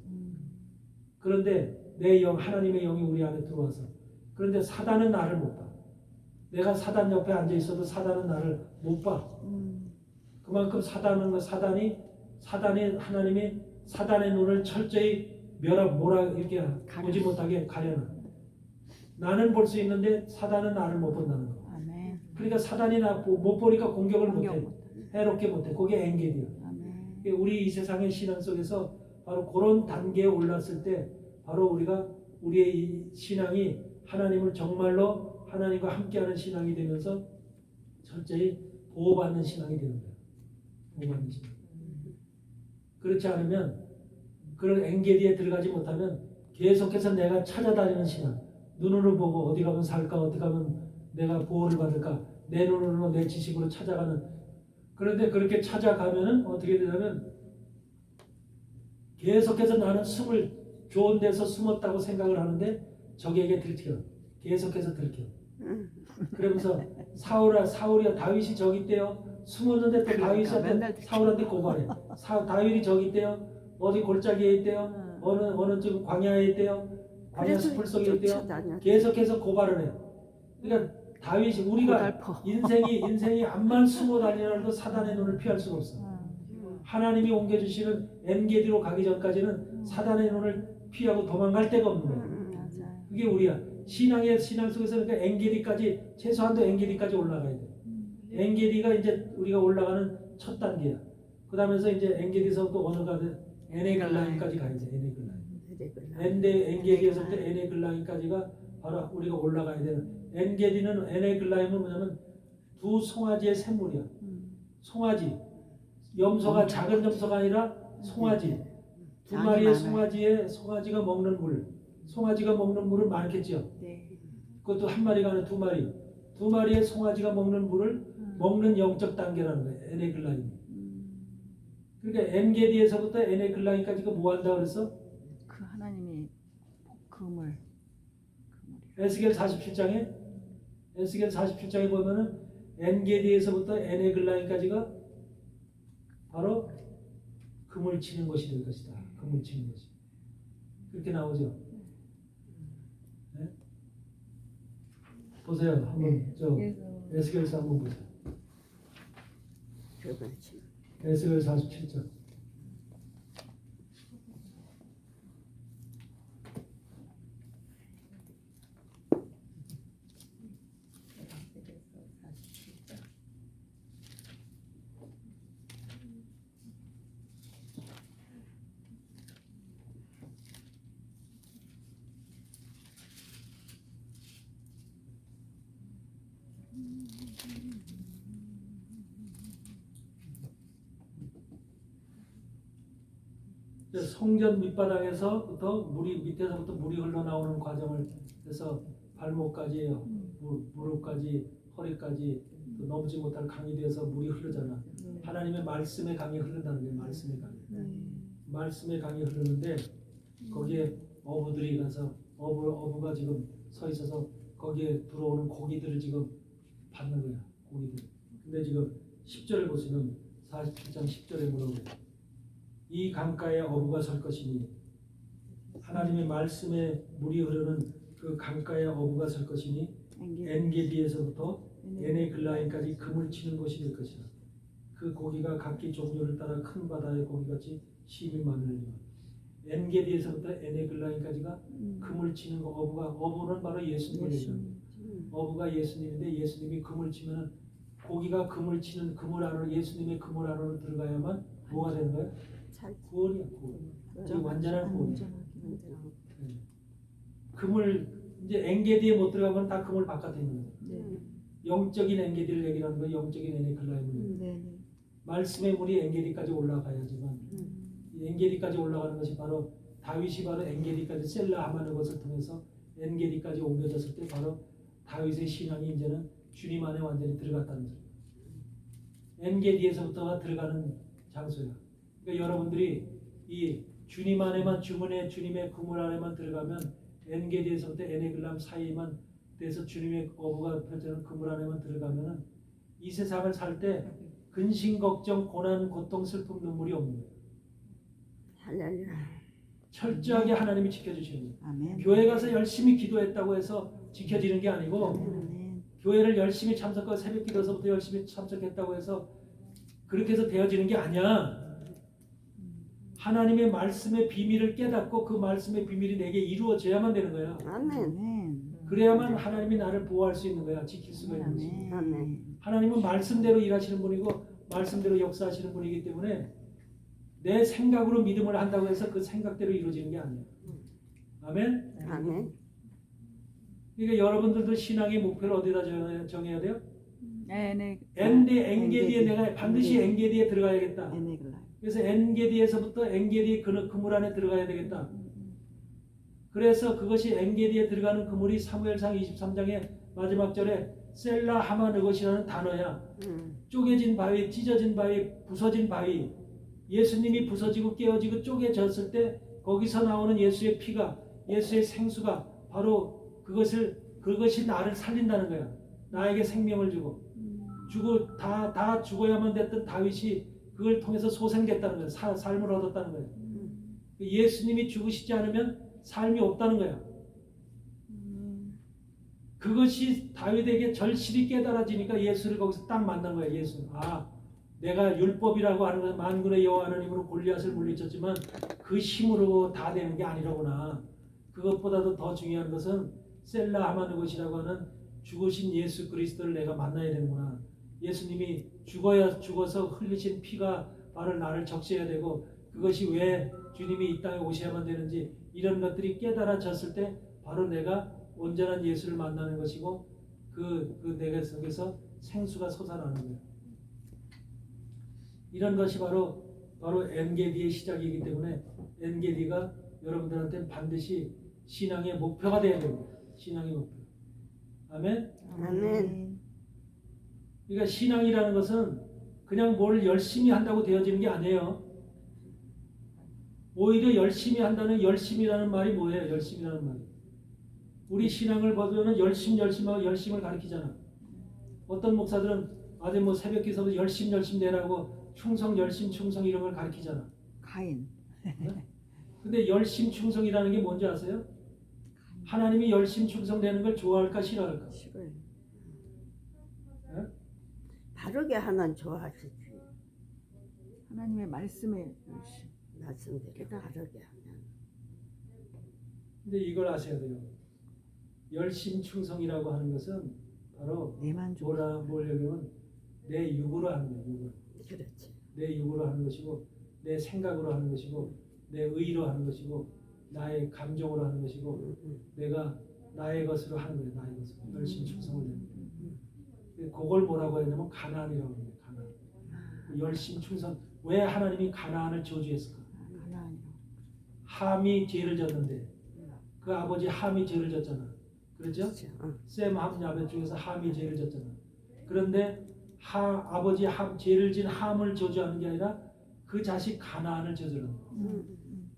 그런데 내 영, 하나님의 영이 우리 안에 들어와서 그런데 사단은 나를 못 봐. 내가 사단 옆에 앉아 있어도 사단은 나를 못 봐. 그만큼 사단이 하나님이 사단의 눈을 철저히 이렇게 보지 못하게 가려놔. 나는 볼 수 있는데 사단은 나를 못 본다는 거. 아멘. 그러니까 사단이 나 못 보니까 공격을 못해. 해롭게 못해. 그게 엔게디야. 아멘. 우리 이 세상의 신앙 속에서 바로 그런 단계에 올랐을 때 바로 우리의 이 신앙이 하나님을 정말로 하나님과 함께하는 신앙이 되면서 철저히 보호받는 신앙이 되는 거야. 보호받는 신앙. 그렇지 않으면 그런 엔게디에 들어가지 못하면 계속해서 내가 찾아다니는 신앙. 눈으로 보고 어디 가면 살까, 어디 가면 내가 보호를 받을까, 내 눈으로 내 지식으로 찾아가는. 그런데 그렇게 찾아가면은 어떻게 되냐면 계속해서 나는 좋은 데서 숨었다고 생각을 하는데 적에게 들켜. 계속해서 들켜. 그러면서 사울이야 다윗이 저기 있대요. 숨었는데 또 다윗한테 사울한테 고발해. 다윗이 저기 있대요. 어디 골짜기에 있대요. 어느 쪽 광야에 있대요. 광야 숲을 속에 있대요. 계속해서 고발을 해. 그러니까 다윗이 우리가 인생이 암만 숨어 다니더라도 사단의 눈을 피할 수가 없어. 하나님이 옮겨주시는 엔게디로 가기 전까지는 사단의 눈을 피하고 도망갈 데가 없는 거야. 맞아요. 그게 우리야. 신앙 속에서는 그 엔게디까지 최소한도 엔게디까지 올라가야 돼. 엔게디가 이제 우리가 올라가는 첫 단계야. 그다음에서 이제 엔게디서부터 어느 가든 에네글라임까지 가야 돼. 엔게디에서부터 에네글라임까지가 바로 우리가 올라가야 되는. 에네글라임은 뭐냐면 두 송아지의 샘물이야. 송아지. 염소가 작은 염소가 아니라 송아지. 두 마리의 송아지가 먹는 물. 송아지가 먹는 물은 많겠죠. 네. 그것도 한 마리가 아니라 두 마리. 두 마리의 송아지가 먹는 물을 먹는 영적 단계라는 거예요. 에네글라임. 그러니까 엔게디에서부터 에네글라임까지가 뭐 한다 그랬어? 그 하나님이 그물. 에스겔 47장에 보면은 엔게디에서부터 에네글라임까지가 바로 금을 치는 것이 될 것이다. 금을 치는 것이. 그렇게 나오죠. 네? 보세요. 한번 에스겔서 한번 보세요. 에스겔 47장. 성전 밑바닥에서부터 밑에서부터 물이 흘러나오는 과정을 해서 발목까지, 무릎까지, 허리까지 또 넘지 못할 강이 되어서 물이 흐르잖아. 하나님의 말씀의 강이 흐른다는 거예요. 말씀의 강이. 말씀의 강이 흐르는데 거기에 어부들이 가서 어부가 지금 서 있어서 거기에 들어오는 고기들을 지금 받는 거야. 고기들. 근데 지금 10절을 보시면 47장 10절에 뭐라고 해요? 이 강가에 어부가 설 것이니 하나님의 말씀에 물이 흐르는 그 강가에 어부가 설 것이니 엔게디에서부터 에네글라인까지 금을 치는 곳이 될 것이라. 그 고기가 각기 종류를 따라 큰 바다의 고기같이 심이 많으리라. 엔게디에서부터 에네글라인까지가 금을 치는 거. 어부는 바로 예수님이에요. 어부가 예수님인데 예수님이 금을 치면은 고기가 금을 치는 그물 안으로 예수님의 그물 안으로 들어가야만 뭐가 되는 거예요? 구원이야, 구원. 즉 완전한 구원이야. 금을 이제 엔게디에 못 들어가면 다 금을 바깥에 있는 거예요. 네. 영적인 엔게디를 얘기하는 거예요. 영적인 에네글라임을. 네. 말씀의 물이 엔게디까지 올라가야지만 이 엔게디까지 올라가는 것이 바로 다윗이 바로 엔게디까지 셀라 하마는 것을 통해서 엔게디까지 옮겨졌을 때 바로 다윗의 신앙이 이제는 주님 안에 완전히 들어갔다는 거예요. 엔게디에서부터가 들어가는 장소야. 그러니까 여러분들이 이 주님 안에만 주님의 그물 안에만 들어가면 엔게디에서부터 에네글람 사이만 돼서 주님의 어부가 펼쳐는 그물 안에만 들어가면은 이 세상을 살 때 근심 걱정 고난 고통 슬픔 눈물이 없는 거예요. 할렐루야. 철저하게 하나님이 지켜주시는 거예요. 아멘. 교회 가서 열심히 기도했다고 해서 지켜지는 게 아니고 아멘. 교회를 열심히 참석하고 새벽 기도서부터 열심히 참석했다고 해서 그렇게 해서 되어지는 게 아니야. 하나님의 말씀의 비밀을 깨닫고 그 말씀의 비밀이 내게 이루어져야만 되는 거야. 아멘. 아멘. 그래야만 하나님이 나를 보호할 수 있는 거야. 지킬 수가 있는 거지. 아멘. 아멘. 하나님은 말씀대로 일하시는 분이고 말씀대로 역사하시는 분이기 때문에 내 생각으로 믿음을 한다고 해서 그 생각대로 이루어지는 게 아니에요. 아멘? 아멘. 그러니까 여러분들도 신앙의 목표를 어디다 정해야 돼요? 네. 엔게디에 내가 반드시 엔게디에 들어가야겠다. 에네글라이. 그래서 엔게디에서부터 엔게디 그물 안에 들어가야 되겠다. 그래서 그것이 엔게디에 들어가는 그물이 사무엘상 23장의 마지막 절에 셀라 하마느것이라는 단어야. 쪼개진 바위, 찢어진 바위, 부서진 바위. 예수님이 부서지고 깨어지고 쪼개졌을 때 거기서 나오는 예수의 피가, 예수의 생수가 바로 그것이 나를 살린다는 거야. 나에게 생명을 주고 다 죽어야만 됐던 다윗이 그걸 통해서 소생됐다는 거야. 삶을 얻었다는 거야. 예수님이 죽으시지 않으면 삶이 없다는 거야. 그것이 다윗에게 절실히 깨달아지니까 예수를 거기서 딱 만난 거야. 예수. 내가 율법이라고 하는 것은 만군의 여호와 하나님으로 골리앗을 물리쳤지만 그 힘으로 다 되는 게 아니라구나. 그것보다도 더 중요한 것은 셀라 하마느것이라고 하는 죽으신 예수 그리스도를 내가 만나야 되는구나. 예수님이 죽어서 흘리신 피가 바로 나를 적셔야 되고 그것이 왜 주님이 이 땅에 오셔야만 되는지 이런 것들이 깨달아졌을 때 바로 내가 온전한 예수를 만나는 것이고 그 내가 속에서 생수가 솟아나는 거예요. 이런 것이 바로 엔게디의 시작이기 때문에 엔게디가 여러분들한테는 반드시 신앙의 목표가 되어야 됩니다. 신앙의 목표. 아멘? 아멘. 그러니까 신앙이라는 것은 그냥 뭘 열심히 한다고 되어지는 게 아니에요. 오히려 열심이라는 말이 뭐예요? 열심이라는 말이. 우리 신앙을 보면 열심하고 열심을 가리키잖아. 어떤 목사들은 아주 새벽 기도도 열심 내라고 충성 이런 걸 가리키잖아. 가인. 근데 열심 충성이라는 게 뭔지 아세요? 하나님이 열심 충성되는 걸 좋아할까 싫어할까? 싫어요. 바르게 하면 좋아하시지. 하나님의 말씀에 열심. 말씀대로 바르게 하면. 근데 이걸 아셔야 돼요. 열심 충성이라고 하는 것은 바로 내만 좀. 뭘 얘기하면 내 육으로 하는 거예요. 육으로. 그렇지. 내 육으로 하는 것이고 내 생각으로 하는 것이고 내 의로 하는 것이고 나의 감정으로 하는 것이고 내가 나의 것으로 하는 거예요. 나의 것으로. 열심 충성을 내는 거예요. 그걸 뭐라고 했냐면 가나안이라고 해요. 가나안. 열심 충성. 왜 하나님이 가나안을 저주했을까? 가나안이요. 함이 죄를 졌는데 그 아버지 함이 죄를 졌잖아. 그렇죠? 셈, 함, 야벳 중에서 함이 죄를 졌잖아. 그런데 아버지 죄를 진 함을 저주하는 게 아니라 그 그 자식 가나안을 저주는 거예요. 음.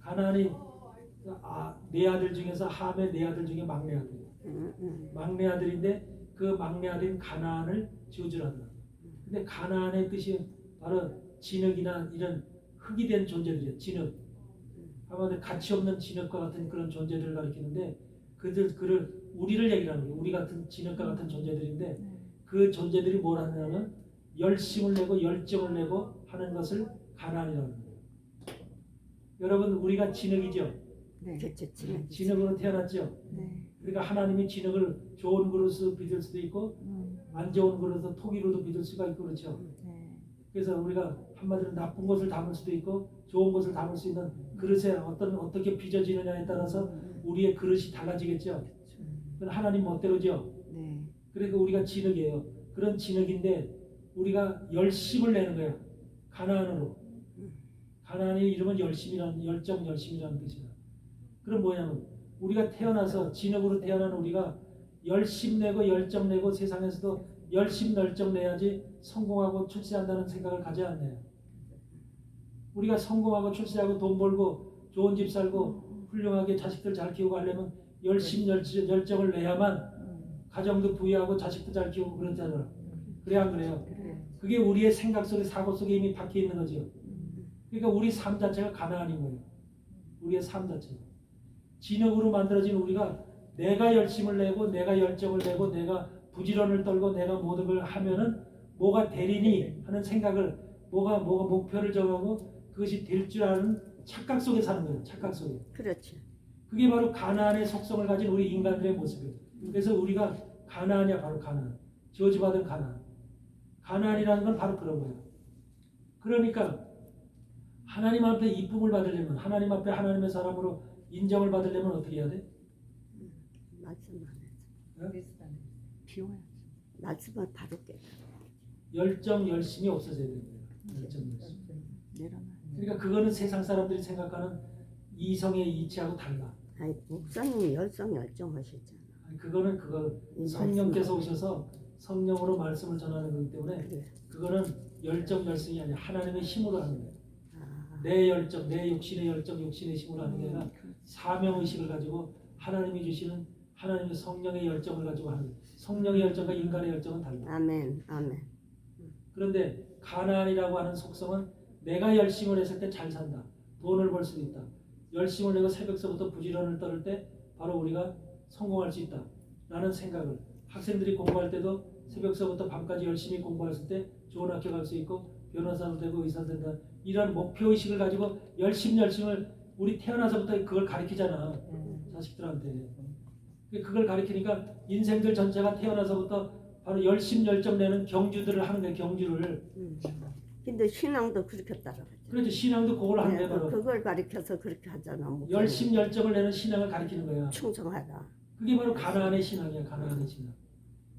가나안이 네 아들 중에서 함의 네 아들 중에 막내 아들이에요. 막내 아들인데 그 막내 아들인 가나안을 저주하더라. 근데 가나안의 뜻이 바로 진흙이나 이런 흙이 된 존재들이에요. 진흙. 아마도 가치 없는 진흙과 같은 그런 존재들을 가리키는데 그를 우리를 얘기하는 거예요. 우리 같은 진흙과 같은 존재들인데 그 존재들이 뭘 하냐면 열심을 내고 열정을 내고 하는 것을 가나안이라는 거예요. 여러분 우리가 진흙이죠. 네. 그렇죠. 진흙. 진흙으로 태어났죠. 네. 그러니까 하나님이 진흙을 좋은 그릇으로 빚을 수도 있고 안 좋은 그릇으로 토기로도 빚을 수가 있고 그렇죠. 네. 그래서 우리가 한마디로 나쁜 것을 담을 수도 있고 좋은 것을 담을 수 있는 그릇에 어떻게 빚어지느냐에 따라서 우리의 그릇이 달라지겠죠. 그건 하나님 멋대로죠. 네. 그러니까 우리가 진흙이에요. 그런 진흙인데 우리가 열심을 내는 거야. 가나안으로. 가나안의 이름은 열심이라는 열심이라는 뜻이야. 그럼 뭐냐면 우리가 태어나서 진흙으로 태어난 우리가 열심 내고 열정 내고 세상에서도 열심 열정 내야지 성공하고 출세한다는 생각을 가져야 한대요. 우리가 성공하고 출세하고 돈 벌고 좋은 집 살고 훌륭하게 자식들 잘 키우고 하려면 열심 열정을 내야만 가정도 부유하고 자식도 잘 키우고 그러잖아요. 그래야 안 그래요? 그게 우리의 생각 속에 사고 속에 이미 박혀 있는 거죠. 그러니까 우리 삶 자체가 가나안인 거예요. 우리의 삶 자체가. 진흙으로 만들어진 우리가 내가 열심을 내고 내가 열정을 내고 내가 부지런을 떨고 내가 모든 걸 하면은 뭐가 되리니 하는 생각을 뭐가 목표를 정하고 그것이 될 줄 아는 착각 속에 사는 거예요. 착각 속에. 그렇죠. 그게 바로 가나안의 속성을 가진 우리 인간들의 모습이에요. 그래서 우리가 가나안이야. 바로 가나안. 저주받은 가나안. 가나안이라는 건 바로 그런 거예요. 그러니까 하나님 앞에 이쁨을 받으려면 하나님 앞에 하나님의 사람으로 인정을 받으려면 어떻게 해야 돼? 말씀만 해서. 비워야지. 말씀을 바로 깨. 열정, 열심이 없어져야 되는 거예요. 열정, 열심. 내려놔. 그러니까 그거는 세상 사람들이 생각하는 이성의 이치하고 달라. 아니 목사님이 열정하셨잖아. 아니, 그거는 성령께서 오셔서 성령으로 말씀을 전하는 거기 때문에 그래. 그거는 열정, 열심이 아니라 하나님의 힘으로 하는 거예요. 아, 내 열정, 내 욕심의 열정, 욕심의 힘으로 하는 게 아니라 사명의식을 가지고 하나님이 주시는 하나님의 성령의 열정을 가지고 하는 거예요. 성령의 열정과 인간의 열정은 달라요. 아멘, 아멘. 그런데 가나안이라고 하는 속성은 내가 열심을 했을 때 잘 산다. 돈을 벌 수도 있다. 열심을 내고 새벽서부터 부지런을 떨을 때 바로 우리가 성공할 수 있다. 라는 생각을 학생들이 공부할 때도 새벽서부터 밤까지 열심히 공부했을 때 좋은 학교 갈 수 있고 변호사도 되고 의사도 된다. 이런 목표의식을 가지고 열심을 우리 태어나서부터 그걸 가르치잖아. 자식들한테. 그걸 가르치니까 인생들 전체가 태어나서부터 바로 열정 내는 경주들을 하는 거예요. 경주를. 근데 신앙도 그렇게 따라가죠. 그렇죠. 신앙도 그걸 하는 네, 거예요. 바로. 그걸 가르쳐서 그렇게 하잖아. 목사님. 열정을 내는 신앙을 가르치는 거야. 충성하라. 그게 바로 가나안의 신앙이야. 가나안의 신앙.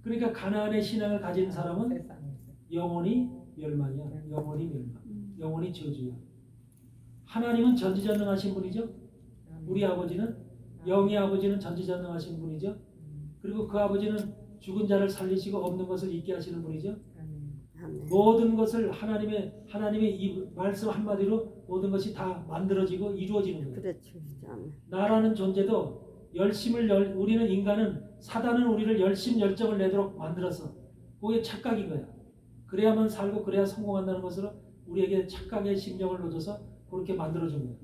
그러니까 가나안의 신앙을 가진 사람은 영원히 멸망이야. 영원히 멸망. 영원히 저주야. 하나님은 전지전능하신 분이죠. 우리 아버지는 영의 아버지는 전지전능하신 분이죠. 그리고 그 아버지는 죽은 자를 살리시고 없는 것을 있게 하시는 분이죠. 아멘. 모든 것을 하나님의 이 말씀 한마디로 모든 것이 다 만들어지고 이루어지는 거예요. 그렇죠. 아멘. 나라는 존재도 우리는 인간은 사단은 우리를 열정을 내도록 만들어서 그게 착각인 거야. 그래야만 살고 그래야 성공한다는 것으로 우리에게 착각의 심령을 넣어줘서 그렇게 만들어준 거야.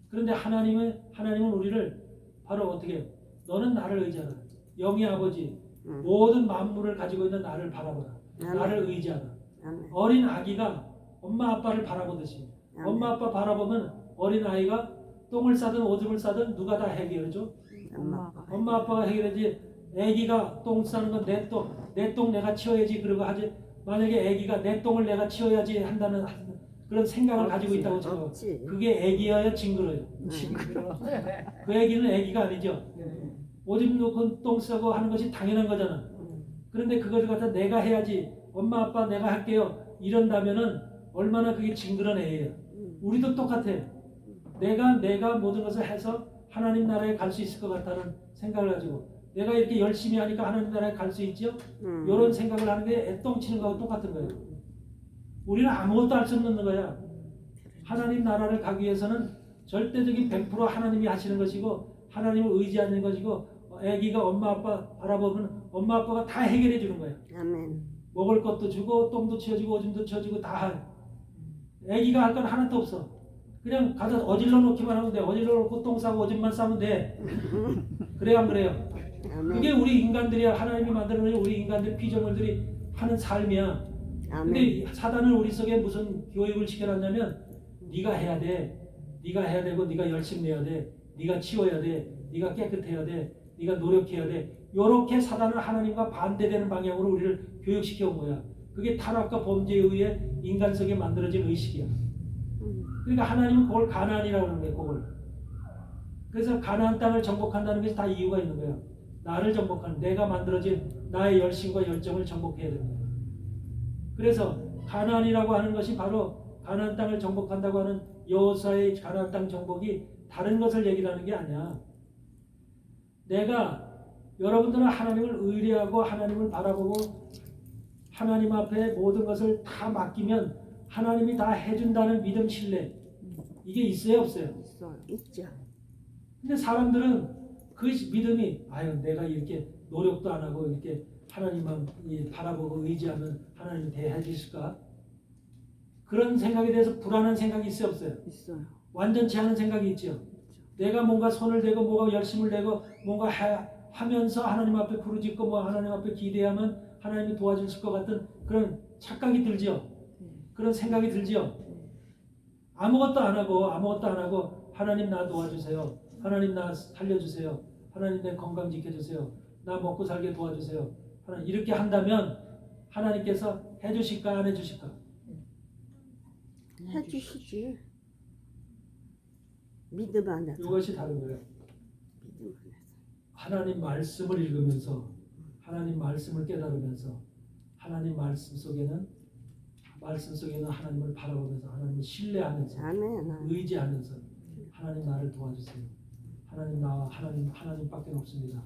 그런데 하나님은 우리를 바로 어떻게 해요? 너는 나를 의지하라. 영의 아버지 모든 만물을 가지고 있는 나를 바라보라. 나를 의지하라. 아멘. 어린 아기가 엄마 아빠를 바라보듯이 엄마 아빠 바라보면 어린 아이가 똥을 싸든 오줌을 싸든 누가 다 해결해줘? 엄마 아빠가 해결해야지. 아기가 똥 싸는 건 내 똥 내가 치워야지 그러고 하지. 만약에 아기가 내 똥을 내가 치워야지 한다는 그런 생각을 가지고 있다고 쳐요. 없지. 그게 아기여야 징그러요. 그 아기는 아기가 아니죠. 오줌 놓고 똥 싸고 하는 것이 당연한 거잖아. 그런데 그걸 갖다 내가 해야지. 엄마 아빠 내가 할게요. 이런다면은 얼마나 그게 징그러운 애예요. 우리도 똑같아. 내가 모든 것을 해서 하나님 나라에 갈 수 있을 것 같다는 생각을 가지고 내가 이렇게 열심히 하니까 하나님 나라에 갈 수 있죠. 이런 생각을 하는 게 애똥 치는 거하고 똑같은 거예요. 우리는 아무것도 할 수 없는 거야. 하나님 나라를 가기 위해서는 절대적인 100% 하나님이 하시는 것이고 하나님을 의지하는 것이고 아기가 엄마 아빠 바라보면 엄마 아빠가 다 해결해 주는 거야. 아멘. 먹을 것도 주고 똥도 치워주고 오줌도 치워주고 다 해. 아기가 할 건 하나도 없어. 그냥 가서 어질러 놓기만 하면 돼. 어질러 놓고 똥 싸고 오줌만 싸면 돼. 그래요 안 그래요? 그게 아멘. 우리 인간들이 하나님이 만들어 놓은 우리 인간들 피조물들이 하는 삶이야. 아멘. 근데 사단은 우리 속에 무슨 교육을 시켜놨냐면 네가 해야 돼. 네가 해야 되고 네가 열심히 해야 돼. 네가 치워야 돼. 네가 깨끗해야 돼. 네가 노력해야 돼. 요렇게 사단은 하나님과 반대되는 방향으로 우리를 교육시켜 온 거야. 그게 타락과 범죄에 의해 인간 속에 만들어진 의식이야. 그러니까 하나님은 그걸 가나안이라고 하는 거예요. 그걸. 그래서 가나안 땅을 정복한다는 것이 다 이유가 있는 거야. 나를 정복하는, 내가 만들어진 나의 열심과 열정을 정복해야 되는 거야. 그래서 가나안이라고 하는 것이 바로 가나안 땅을 정복한다고 하는 여호수아의 가나안 땅 정복이 다른 것을 얘기하는 게 아니야. 내가 여러분들은 하나님을 의뢰하고 하나님을 바라보고 하나님 앞에 모든 것을 다 맡기면 하나님이 다 해준다는 믿음, 신뢰 이게 있어요 없어요? 있어요. 있죠. 근데 사람들은 그 믿음이 아유 내가 이렇게 노력도 안 하고 이렇게 하나님만 바라보고 의지하면 하나님이 대해 주실까? 그런 생각에 대해서 불안한 생각이 있어요 없어요? 있어요. 완전치 않은 생각이 있죠. 내가 뭔가 손을 대고 뭔가 열심을 내고 뭔가 하면서 하나님 앞에 부르짖고 뭐 하나님 앞에 기대하면 하나님이 도와주실 것 같은 그런 착각이 들지요. 그런 생각이 들지요. 아무것도 안 하고 하나님 나 도와주세요. 하나님 나 살려주세요. 하나님 내 건강 지켜주세요. 나 먹고 살게 도와주세요. 하나님 이렇게 한다면 하나님께서 해주실까 안 해주실까? 해주시지. 믿음 안에서. 이것이 다른 거예요. 믿음 안에서. 하나님 말씀을 읽으면서 하나님 말씀을 깨달으면서 하나님 말씀 속에는 하나님을 바라보면서 하나님을 신뢰하면서 아멘. 의지하면서 하나님 나를 도와주세요. 하나님 나와 하나님밖에 없습니다.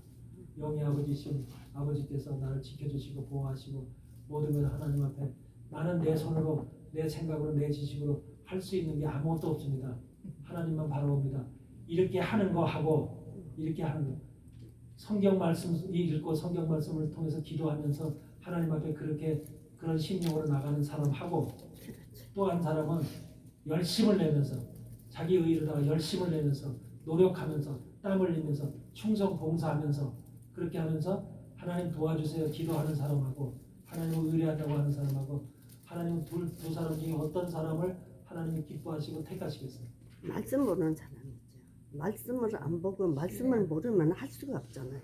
영의 아버지신 아버지께서 나를 지켜주시고 보호하시고 모든 걸 하나님 앞에 나는 내 손으로 내 생각으로 내 지식으로 할 수 있는 게 아무것도 없습니다. 하나님만 바라봅니다. 이렇게 하는 거 하고 이렇게 하는 거 성경 말씀 읽고 성경 말씀을 통해서 기도하면서 하나님 앞에 그렇게 그런 심령으로 나가는 사람하고 또 한 사람은 열심을 내면서 자기 의의로다가 열심을 내면서 노력하면서 땀 흘리면서 충성 봉사하면서 그렇게 하면서 하나님 도와주세요 기도하는 사람하고 하나님을 의뢰한다고 하는 사람하고 하나님 두 사람 중에 어떤 사람을 하나님이 기뻐하시고 택하시겠어요? 말씀 모르는 사람 있죠. 말씀을 안 보고 말씀을 모르면 할 수가 없잖아요.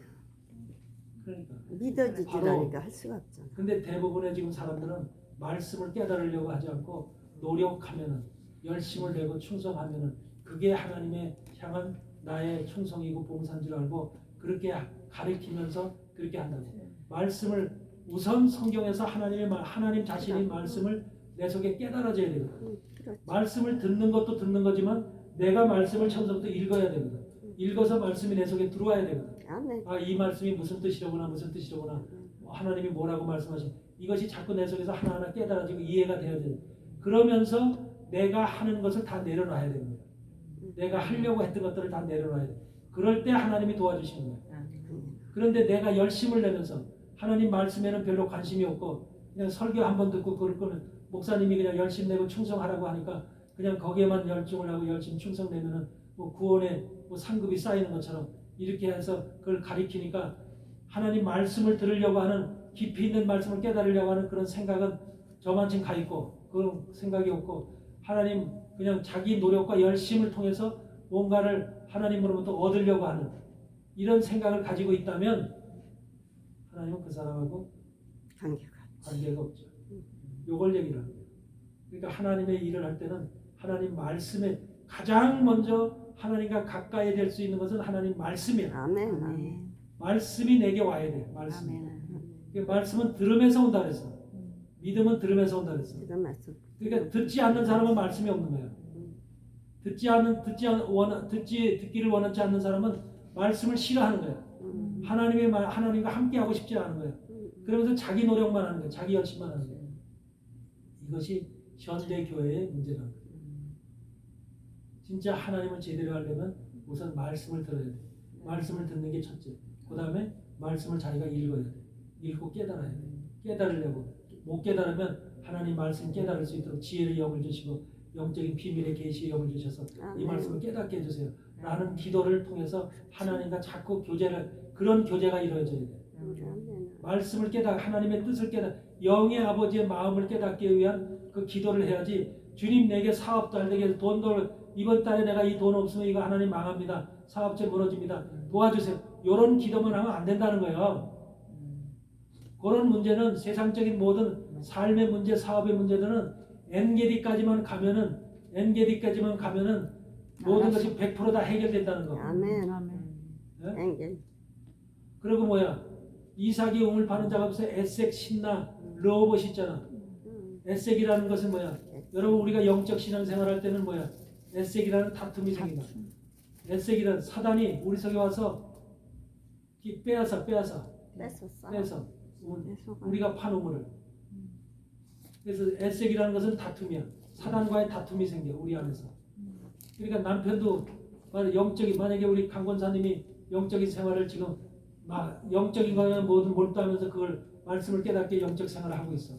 그러니까 믿어지지라니까 할 수가 없잖아요. 근데 대부분의 지금 사람들은 말씀을 깨달으려고 하지 않고 노력하면은 열심을 내고 충성하면은 그게 하나님의 향한 나의 충성이고 봉사인 줄 알고 그렇게 가리키면서 그렇게 한다고. 말씀을 우선 성경에서 하나님 자신이 말씀을 내 속에 깨달아져야 되거든. 그렇죠. 말씀을 듣는 것도 듣는 거지만 내가 말씀을 처음부터 읽어야 되거든. 읽어서 말씀이 내 속에 들어와야 되거든. 아멘. 아, 이 말씀이 무슨 뜻이로구나 하나님이 뭐라고 말씀하신 이것이 자꾸 내 속에서 하나하나 깨달아지고 이해가 돼야 돼. 그러면서 내가 하는 것을 다 내려놔야 되는 거야. 내가 하려고 했던 것들을 다 내려놔야 돼. 그럴 때 하나님이 도와주시는 거야. 그런데 내가 열심을 내면서 하나님 말씀에는 별로 관심이 없고 그냥 설교 한번 듣고 그럴 거는 목사님이 그냥 열심 내고 충성하라고 하니까 그냥 거기에만 열중을 하고 열심히 충성 내면은 뭐 구원에 뭐 상급이 쌓이는 것처럼 이렇게 해서 그걸 가리키니까 하나님 말씀을 들으려고 하는 깊이 있는 말씀을 깨달으려고 하는 그런 생각은 저만큼 가 있고 그런 생각이 없고 하나님 그냥 자기 노력과 열심을 통해서 뭔가를 하나님으로부터 얻으려고 하는 이런 생각을 가지고 있다면 하나님은 그 사람하고 관계가 없죠. 요걸 얘기를 합니다. 그러니까 하나님의 일을 할 때는 하나님 말씀에 가장 먼저 하나님과 가까이 될 수 있는 것은 하나님 말씀이야. 아멘. 아멘. 말씀이 내게 와야 돼. 말씀은 들으면서 온다 그랬어. 믿음은 들으면서 온다 그랬어. 그러니까 듣지 않는 사람은 말씀이 없는 거야. 듣기를 원하지 않는 사람은 말씀을 싫어하는 거야. 하나님과 함께하고 싶지 않은 거야. 그러면서 자기 노력만 하는 거야. 자기 열심만 하는 거야. 이것이 현대 교회의 문제라는 거야. 진짜 하나님을 제대로 하려면 우선 말씀을 들어야 돼. 말씀을 듣는 게 첫째. 그 다음에 말씀을 자기가 읽어야 돼. 읽고 깨달아야 돼. 깨달으려고. 못 깨달으면 하나님 말씀 깨달을 수 있도록 지혜를 영을 주시고 영적인 비밀의 계시의 영을 주셔서 이 아멘. 말씀을 깨닫게 해주세요. 라는 기도를 통해서 하나님과 자꾸 그런 교제가 이루어져야 돼. 아멘. 말씀을 하나님의 뜻을 영의 아버지의 마음을 깨닫기 위한 그 기도를 해야지. 주님 내게 사업도 안 되게 돈도 이번 달에 내가 이 돈 없으면 이거 하나님 망합니다. 사업체 무너집니다. 도와주세요. 이런 기도만 하면 안 된다는 거예요. 그런 문제는 세상적인 모든 삶의 문제, 사업의 문제들은 엔게디까지만 가면은 모든 것이 100% 다 해결된다는 거. 아멘. 아멘. 예? 엥겔. 그리고 이삭이 우물 파는 작업에서 에색, 신나, 러봇이 있잖아. 에색이라는 것은 여러분 우리가 영적 신앙생활할 때는 에색이라는 다툼이 생긴다. 에색이라는 사단이 우리 속에 와서 빼앗아 뺏었어. 빼서 우리가 판 우물을. 그래서 에색이라는 것은 다툼이야. 사단과의 다툼이 생겨 우리 안에서. 그러니까 남편도 만약에 우리 강 권사님이 영적인 생활을 지금 영적인 거에 모든 몰두하면서 그걸 말씀을 깨닫게 영적 생활을 하고 있어.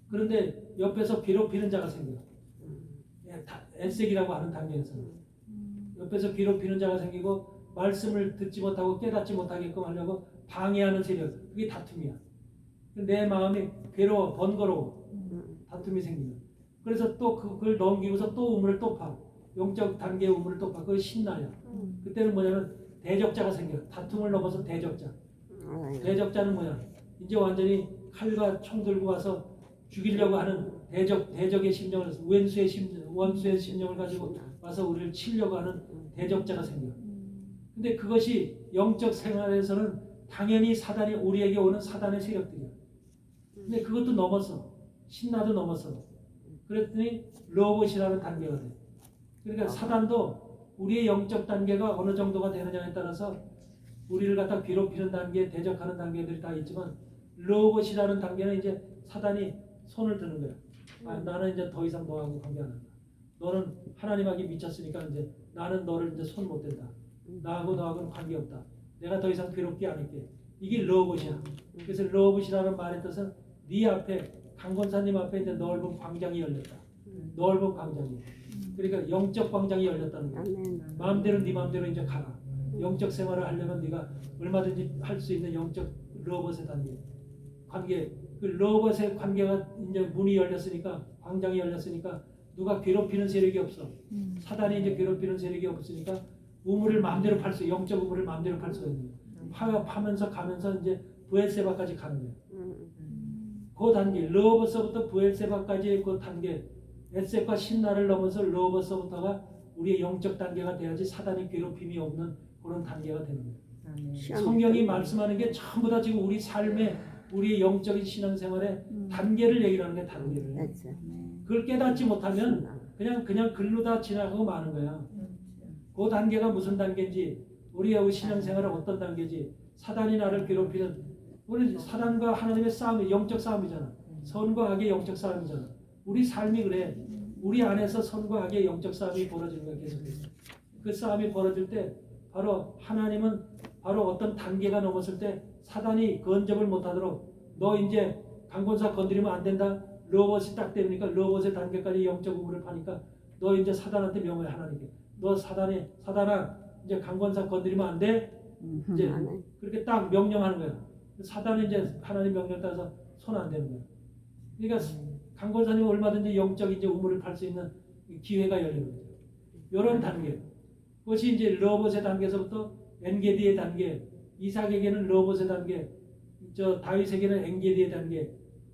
그런데 옆에서 괴롭히는 자가 생겨. 에색이라고 하는 단계에서 옆에서 괴롭히는 자가 생기고 말씀을 듣지 못하고 깨닫지 못하게끔 하려고 방해하는 세력. 그게 다툼이야. 내 마음이 괴로워, 번거로워. 다툼이 생기는. 그래서 또 그걸 넘기고서 또 우물을 또 파. 영적 단계의 우물을 또 파. 그거 신나요. 그때는 뭐냐면 대적자가 생겨. 다툼을 넘어서 대적자. 대적자는 이제 완전히 칼과 총 들고 와서 죽이려고 하는 대적의 심정을 해서 원수의 심정을 가지고 와서 우리를 치려고 하는 대적자가 생겨. 근데 그것이 영적 생활에서는 당연히 사단이 우리에게 오는 사단의 세력들이야. 근데 그것도 넘었어. 신나도 넘었어. 그랬더니 로봇이라는 단계가 돼. 그러니까 사단도 우리의 영적 단계가 어느 정도가 되느냐에 따라서 우리를 갖다 괴롭히는 단계, 대적하는 단계들이 다 있지만 로봇이라는 단계는 이제 사단이 손을 드는 거야. 나는 이제 더 이상 너하고 관계 안 한다. 너는 하나님에게 미쳤으니까 이제 나는 너를 이제 손 못 댄다. 너하고는 관계 없다. 내가 더 이상 괴롭게 안 할게. 이게 로봇이야. 그래서 로봇이라는 말의 뜻은 네 앞에 강권사님 앞에 이제 넓은 광장이 열렸다. 넓은 광장이. 그러니까 영적 광장이 열렸다는 거야. 마음대로 네 마음대로 이제 가라. 영적 생활을 하려면 네가 얼마든지 할 수 있는 영적 로봇의 관계. 그 로봇의 관계가 이제 문이 열렸으니까 광장이 열렸으니까 누가 괴롭히는 세력이 없어. 사단이 이제 괴롭히는 세력이 없으니까 우물을 마음대로 영적 우물을 마음대로 팔 수가 있는 거야. 파면서 가면서 이제 부엘세바까지 가는 거야. 그 단계, 로봇서부터 부엘세바까지의 그 단계, 에셋과 신나를 넘어서 로봇서부터가 우리의 영적 단계가 돼야지 사단의 괴롭힘이 없는 그런 단계가 되는 거예요. 성경이 말씀하는 게 전부 다 지금 우리 삶의 우리의 영적인 신앙생활의 단계를 얘기를 하는 게 단계를. 그걸 깨닫지 못하면 그냥 글로 다 지나가고 마는 거야. 그 단계가 무슨 단계인지, 우리의 신앙생활은 어떤 단계인지, 사단이 나를 괴롭히는, 우리 사단과 하나님의 싸움이 영적 싸움이잖아. 선과 악의 영적 싸움이잖아. 우리 삶이 그래. 우리 안에서 선과 악의 영적 싸움이 벌어지는 거야. 계속해서. 그 싸움이 벌어질 때 바로 하나님은 바로 어떤 단계가 넘었을 때 사단이 건접을 못하도록 너 이제 강권사 건드리면 안 된다. 로봇이 딱 되니까 로봇의 단계까지 영적 우물을 파니까 너 이제 사단한테 명호해. 하나님께 너 사단아 이제 강권사 건드리면 안 돼. 이제 그렇게 딱 명령하는 거야. 사단은 이제 하나님 명령 따라서 손 안 대는 거야. 그러니까 강권사님은 얼마든지 영적 이제 우물을 팔 수 있는 기회가 열리는 거죠. 이런 단계. 그것이 이제 로봇의 단계에서부터 엔게디의 단계, 이삭에게는 로봇의 단계, 다윗에게는 엔게디의 단계,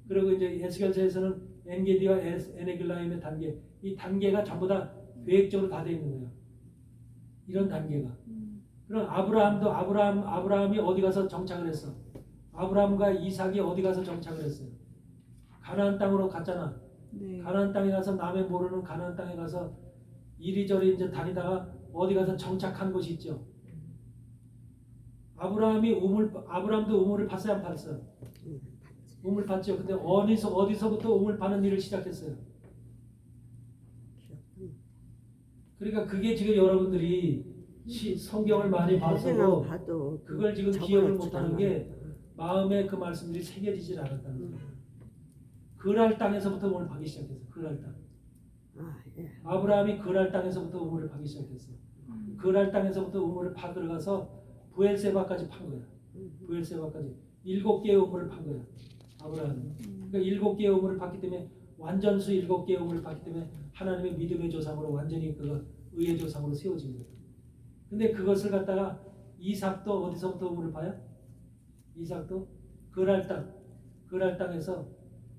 그리고 이제 에스겔서에서는 엔게디와 에네글라임의 단계, 이 단계가 전부 다 계획적으로 다 되어 있는 거예요. 이런 단계가. 그럼 아브라함이 어디 가서 정착을 했어? 아브라함과 이삭이 어디 가서 정착을 했어요? 가나안 땅으로 갔잖아. 네. 가나안 땅에 가서 남의 모르는 가나안 땅에 가서 이리저리 이제 다니다가 어디 가서 정착한 곳이 있죠. 아브라함도 우물을 팠어요, 안 팠어요? 우물 팠죠. 근데 어디서부터 우물 파는 일을 시작했어요? 그러니까 그게 지금 여러분들이 성경을 많이 거기는 봐서도 봐도 그걸 지금 저번에 기억을 못하는 게 주장하는 마음에 그 말씀들이 새겨지질 않았다는 거예요. 그랄 땅에서부터 우물을 파기 시작했어. 그랄 땅. 아, 예. 아브라함이 그랄 땅에서부터 우물을 파기 시작했어. 그랄 땅에서부터 우물을 파 들어가서 부엘세바까지 판 거야. 부엘세바까지 7개의 우물을 판 거야. 아브라함이. 그러니까 7개의 우물을 팠기 때문에 완전수 7개의 우물을 팠기 때문에 하나님의 믿음의 조상으로 완전히 그 의의 조상으로 세워진 거예요. 근데 그것을 갖다가 이삭도 어디서부터 우물을 파요? 이삭도 그랄 땅에서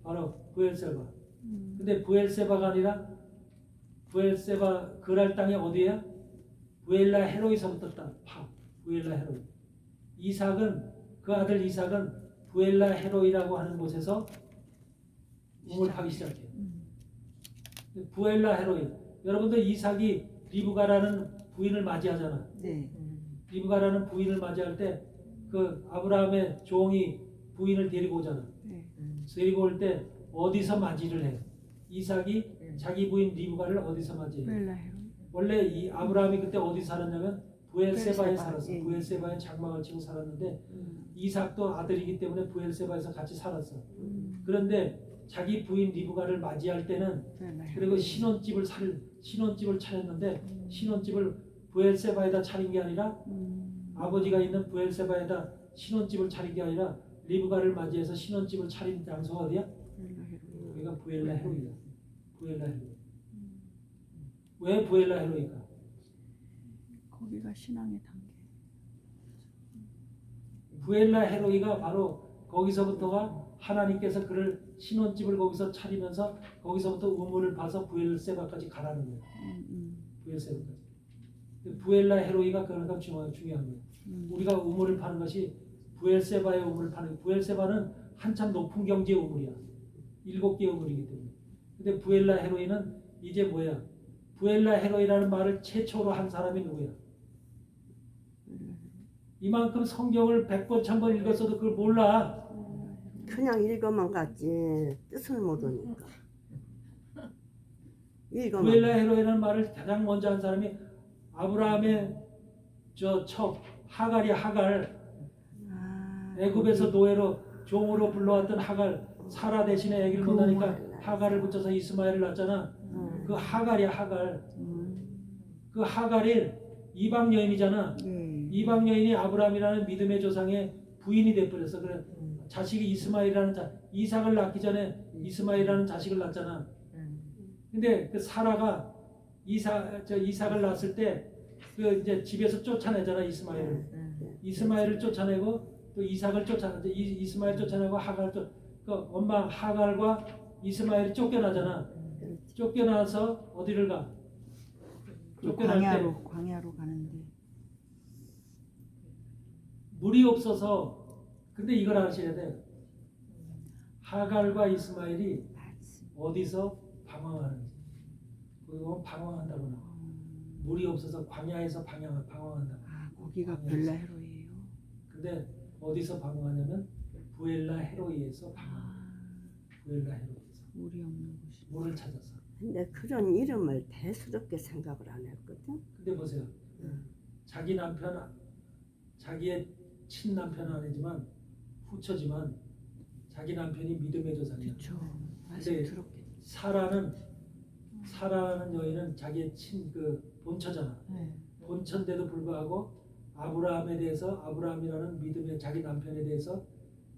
바로 부엘세바. 근데 부엘세바가 아니라 부엘세바 그랄 땅이 어디야? 부엘라 헤로이서부터 파. 부엘라 헤로이. 이삭은 그 아들 이삭은 부엘라 헤로이라고 하는 곳에서 우물 파기 시작해요. 부엘라 헤로이. 여러분들 이삭이 리브가라는 부인을 맞이하잖아. 네. 리브가라는 부인을 맞이할 때 그 아브라함의 종이 부인을 데리고 오잖아. 네. 데리고 올 때 어디서 맞이를 해? 이삭이 자기 부인 리브가를 어디서 맞이해? 벨라헤로. 원래 이 아브라함이 그때 어디 살았냐면 부엘세바에 부엘세바, 살았어. 예. 부엘세바에 장막을 치고 살았는데 이삭도 아들이기 때문에 부엘세바에서 같이 살았어. 그런데 자기 부인 리브가를 맞이할 때는 벨라헤로. 그리고 신혼집을 차렸는데 신혼집을 부엘세바에다 차린 게 아니라 아버지가 있는 부엘세바에다 신혼집을 차린 게 아니라 리브가를 맞이해서 신혼집을 차린 장소가 어디야? 벨라헤로. 여기가 부엘라 헤로이야. 부엘라 헤로이. 왜 부엘라 헤로이까? 거기가 신앙의 단계. 부엘라 헤로이가 바로 거기서부터가 하나님께서 그를 신혼집을 거기서 차리면서 거기서부터 우물을 파서 부엘세바까지 가라는 거예요. 부엘세바까지. 부엘라 헤로이가 그러니까 중요한 거예요. 우리가 우물을 파는 것이 부엘세바의 우물을 파는 거예요. 부엘세바는 한참 높은 경지의 우물이야. 7개의 우물이기 때문에. 근데 부엘라 헤로이는 이제 뭐야? 부엘라 헤로이라는 말을 최초로 한 사람이 누구야? 이만큼 성경을 100번 1000번 읽었어도 그걸 몰라. 그냥 읽어만 갔지 뜻을 모르니까. 읽어만. 부엘라 헤로이라는 말을 가장 먼저 한 사람이 아브라함의 첩 하갈이야. 하갈. 애굽에서 노예로 종으로 불러왔던 하갈. 사라 대신에 아기를 못 낳으니까 하갈을 붙여서 이스마엘을 낳았잖아. 그 하갈이야. 하갈. 그 하갈이 이방 여인이잖아. 이방 여인이 아브라함이라는 믿음의 조상의 부인이 돼버렸어. 그래 자식이 이스마엘이라는 이삭을 낳기 전에 이스마엘이라는 자식을 낳았잖아. 근데 그 사라가 이삭을 낳았을 때 그 이제 집에서 쫓아내잖아. 이스마엘을 쫓아내고 또 이삭을 쫓아내고 이스마엘 쫓아내고 하갈 그 엄마 하갈과 이스마엘이 쫓겨나잖아. 쫓겨나서 어디를 가? 쫓겨날 때 광야로 가는데 물이 없어서. 근데 이걸 아셔야 돼. 하갈과 이스마엘이 어디서 방황하는지. 그거 방황한다고 나와. 물이 없어서 광야에서 방황한다. 아 거기가 광야에서. 벨라헤로이에요. 근데 어디서 방황하냐면 부엘라 헤로이에서 방황. 부엘라 헤로이에서 물이 없는 곳이. 물을 찾아서. 근데 그런 이름을 대수롭게 생각을 안 했거든. 근데 보세요. 자기 남편, 자기의 친남편은 아니지만 후처지만 자기 남편이 믿음의 조상이야. 그렇죠. 근데 말씀 들었겠죠. 사라는 여인은 자기의 본처잖아. 네. 본처인데도 불구하고 아브라함이라는 믿음의 자기 남편에 대해서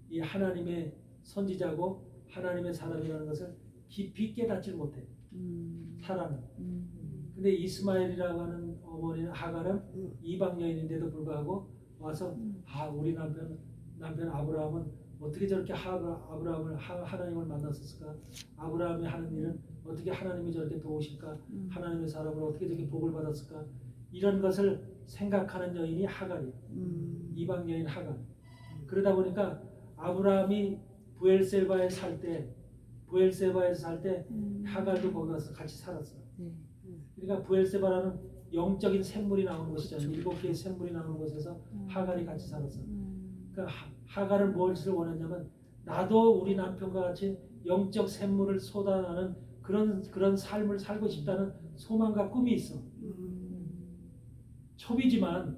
이 하나님의 선지자고 하나님의 사람이라는 것을 깊이 깨닫지 못해. 사라는. 근데 이스마엘이라고 하는 어머니는 하갈은 이방 여인인데도 불구하고 와서 우리 남편 아브라함은 어떻게 저렇게 하나님을 만났었을까? 아브라함이 하는 일은 어떻게 하나님이 저렇게 도우실까? 하나님의 사람을 어떻게 저렇게 복을 받았을까? 이런 것을 생각하는 여인이 하갈이야. 이방 여인 하갈. 그러다 보니까 아브라함이 부엘세바에서 살 때 하갈도 거기 가서 같이 살았어. 네. 그러니까 부엘세바라는 영적인 샘물이 나오는 곳이잖아. 7개의 샘물이 나오는 곳에서 하갈이 같이 살았어. 그러니까 하갈은 무엇을 원했냐면 나도 우리 남편과 같이 영적 샘물을 쏟아나는 그런 삶을 살고 싶다는 소망과 꿈이 있어. 첩이지만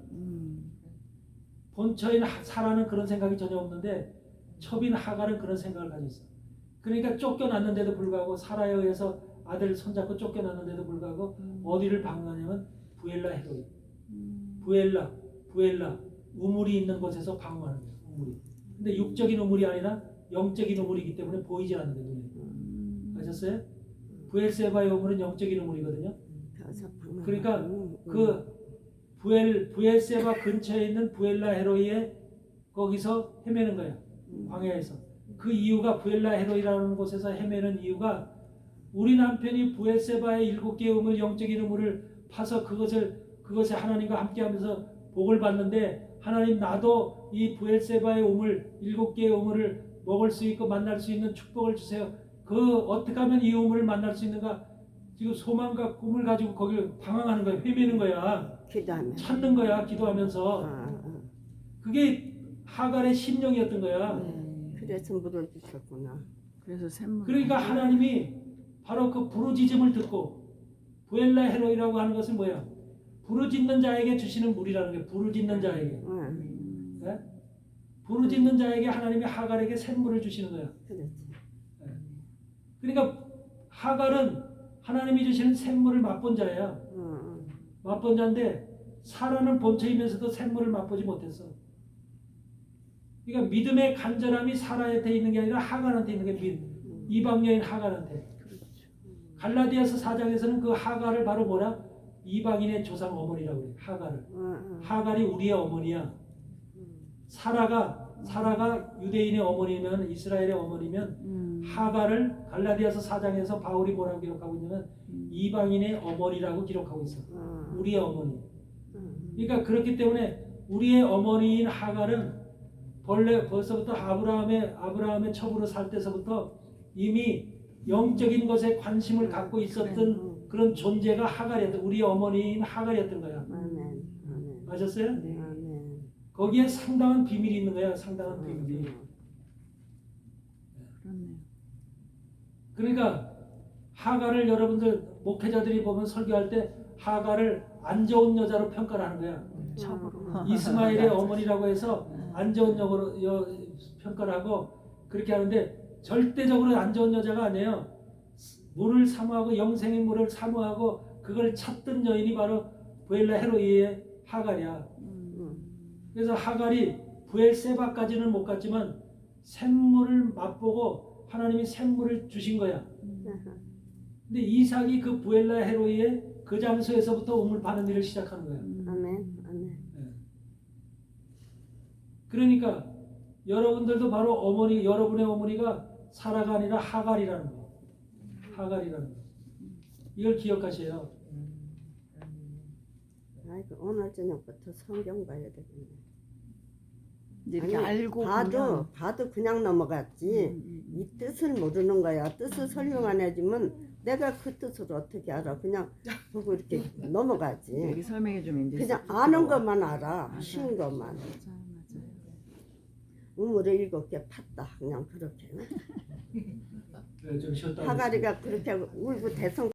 본처인 사라는 그런 생각이 전혀 없는데 첩인 하갈은 그런 생각을 가지고 있어. 그러니까 쫓겨났는데도 불구하고 사라에 의해서 아들 손잡고 쫓겨났는데도 불구하고 어디를 방문하냐면 부엘라 헤로이. 부엘라 우물이 있는 곳에서 방문하는 거예요. 우물이. 근데 육적인 우물이 아니라 영적인 우물이기 때문에 보이지 않는 거예요. 눈에. 아셨어요? 부엘세바의 우물은 영적인 우물이거든요. 그러니까 그 부엘세바 근처에 있는 부엘라 헤로이에 거기서 헤매는 거야. 광야에서. 그 이유가 부엘라 헤로이라는 곳에서 헤매는 이유가 우리 남편이 부엘세바의 7개의 우물, 영적인 우물을 파서 그것에 하나님과 함께하면서 복을 받는데 하나님 나도 이 부엘세바의 우물 7개의 우물을 먹을 수 있고 만날 수 있는 축복을 주세요. 어떻게 하면 이 우물을 만날 수 있는가? 지금 소망과 꿈을 가지고 거기를 방황하는 거야. 헤매는 거야. 기도하면 찾는 거야. 기도하면서. 그게 하갈의 심령이었던 거야. 그래서 물을 주셨구나. 그래서 샘물. 그러니까 하나님이 바로 그 부르짖음을 듣고 부엘라 헤로이라고 하는 것은 뭐야? 부르짖는 자에게 주시는 물이라는 게 부르짖는 자에게. 네? 부르짖는 자에게 하나님이 하갈에게 샘물을 주시는 거야. 그렇지. 그러니까 하갈은 하나님이 주시는 샘물을 맛본 자야. 맛본 자인데 사라는 본처이면서도 샘물을 맛보지 못했어. 그러니까 믿음의 간절함이 사라한테 있는 게 아니라 하갈한테 있는 게 이방 여인 하갈한테. 갈라디아서 4장에서는 그 하갈을 바로 뭐라? 이방인의 조상 어머니라고 그래. 하갈을. 하갈이 우리의 어머니야. 사라가 유대인의 어머니면 이스라엘의 어머니면 하갈을 갈라디아서 4장에서 바울이 뭐라고 기록하고 있냐면 이방인의 어머니라고 기록하고 있어. 우리의 어머니. 그러니까 그렇기 때문에 우리의 어머니인 하갈은 벌써부터 아브라함의 첩으로 살 때서부터 이미 영적인 것에 관심을 갖고 있었던 그런 존재가 하갈이었던 우리의 어머니인 하갈이었던 거야. 아셨어요? 거기에 상당한 비밀이 있는 거야. 상당한 비밀이. 그렇네요. 그러니까 하갈을 여러분들 목회자들이 보면 설교할 때 하갈을 안 좋은 여자로 평가를 하는 거야. 첩으로. 이스마엘의 어머니라고 해서 안 좋은 평가를 하고 그렇게 하는데 절대적으로 안 좋은 여자가 아니에요. 물을 사모하고 영생의 물을 사모하고 그걸 찾던 여인이 바로 부엘라 헤로이의 하갈이야. 그래서 하갈이 부엘세바까지는 못 갔지만 샘물을 맛보고 하나님이 샘물을 주신 거야. 근데 이삭이 그 부엘라 헤로이의 그 장소에서부터 우물 파는 일을 시작하는 거야. 아멘. 그러니까 여러분들도 바로 여러분의 어머니가 사라가 아니라 하갈이라는 거. 하갈이라는 거. 이걸 기억하세요. 아이고, 오늘 저녁부터 성경 봐야 되겠네. 이렇게 아니, 알고 봐도 그냥 넘어갔지. 이 뜻을 모르는 거야. 뜻을 설명 안 해주면 내가 그 뜻을 어떻게 알아? 그냥 보고 이렇게 넘어가지. 여기 설명해 주면 이제 그냥 아는 것만 알아. 쉬운 것만. 맞아요. 우물을 7개 팠다. 그냥 그렇게. 좀 쉬었다. 하갈이가 그렇게 울고 대성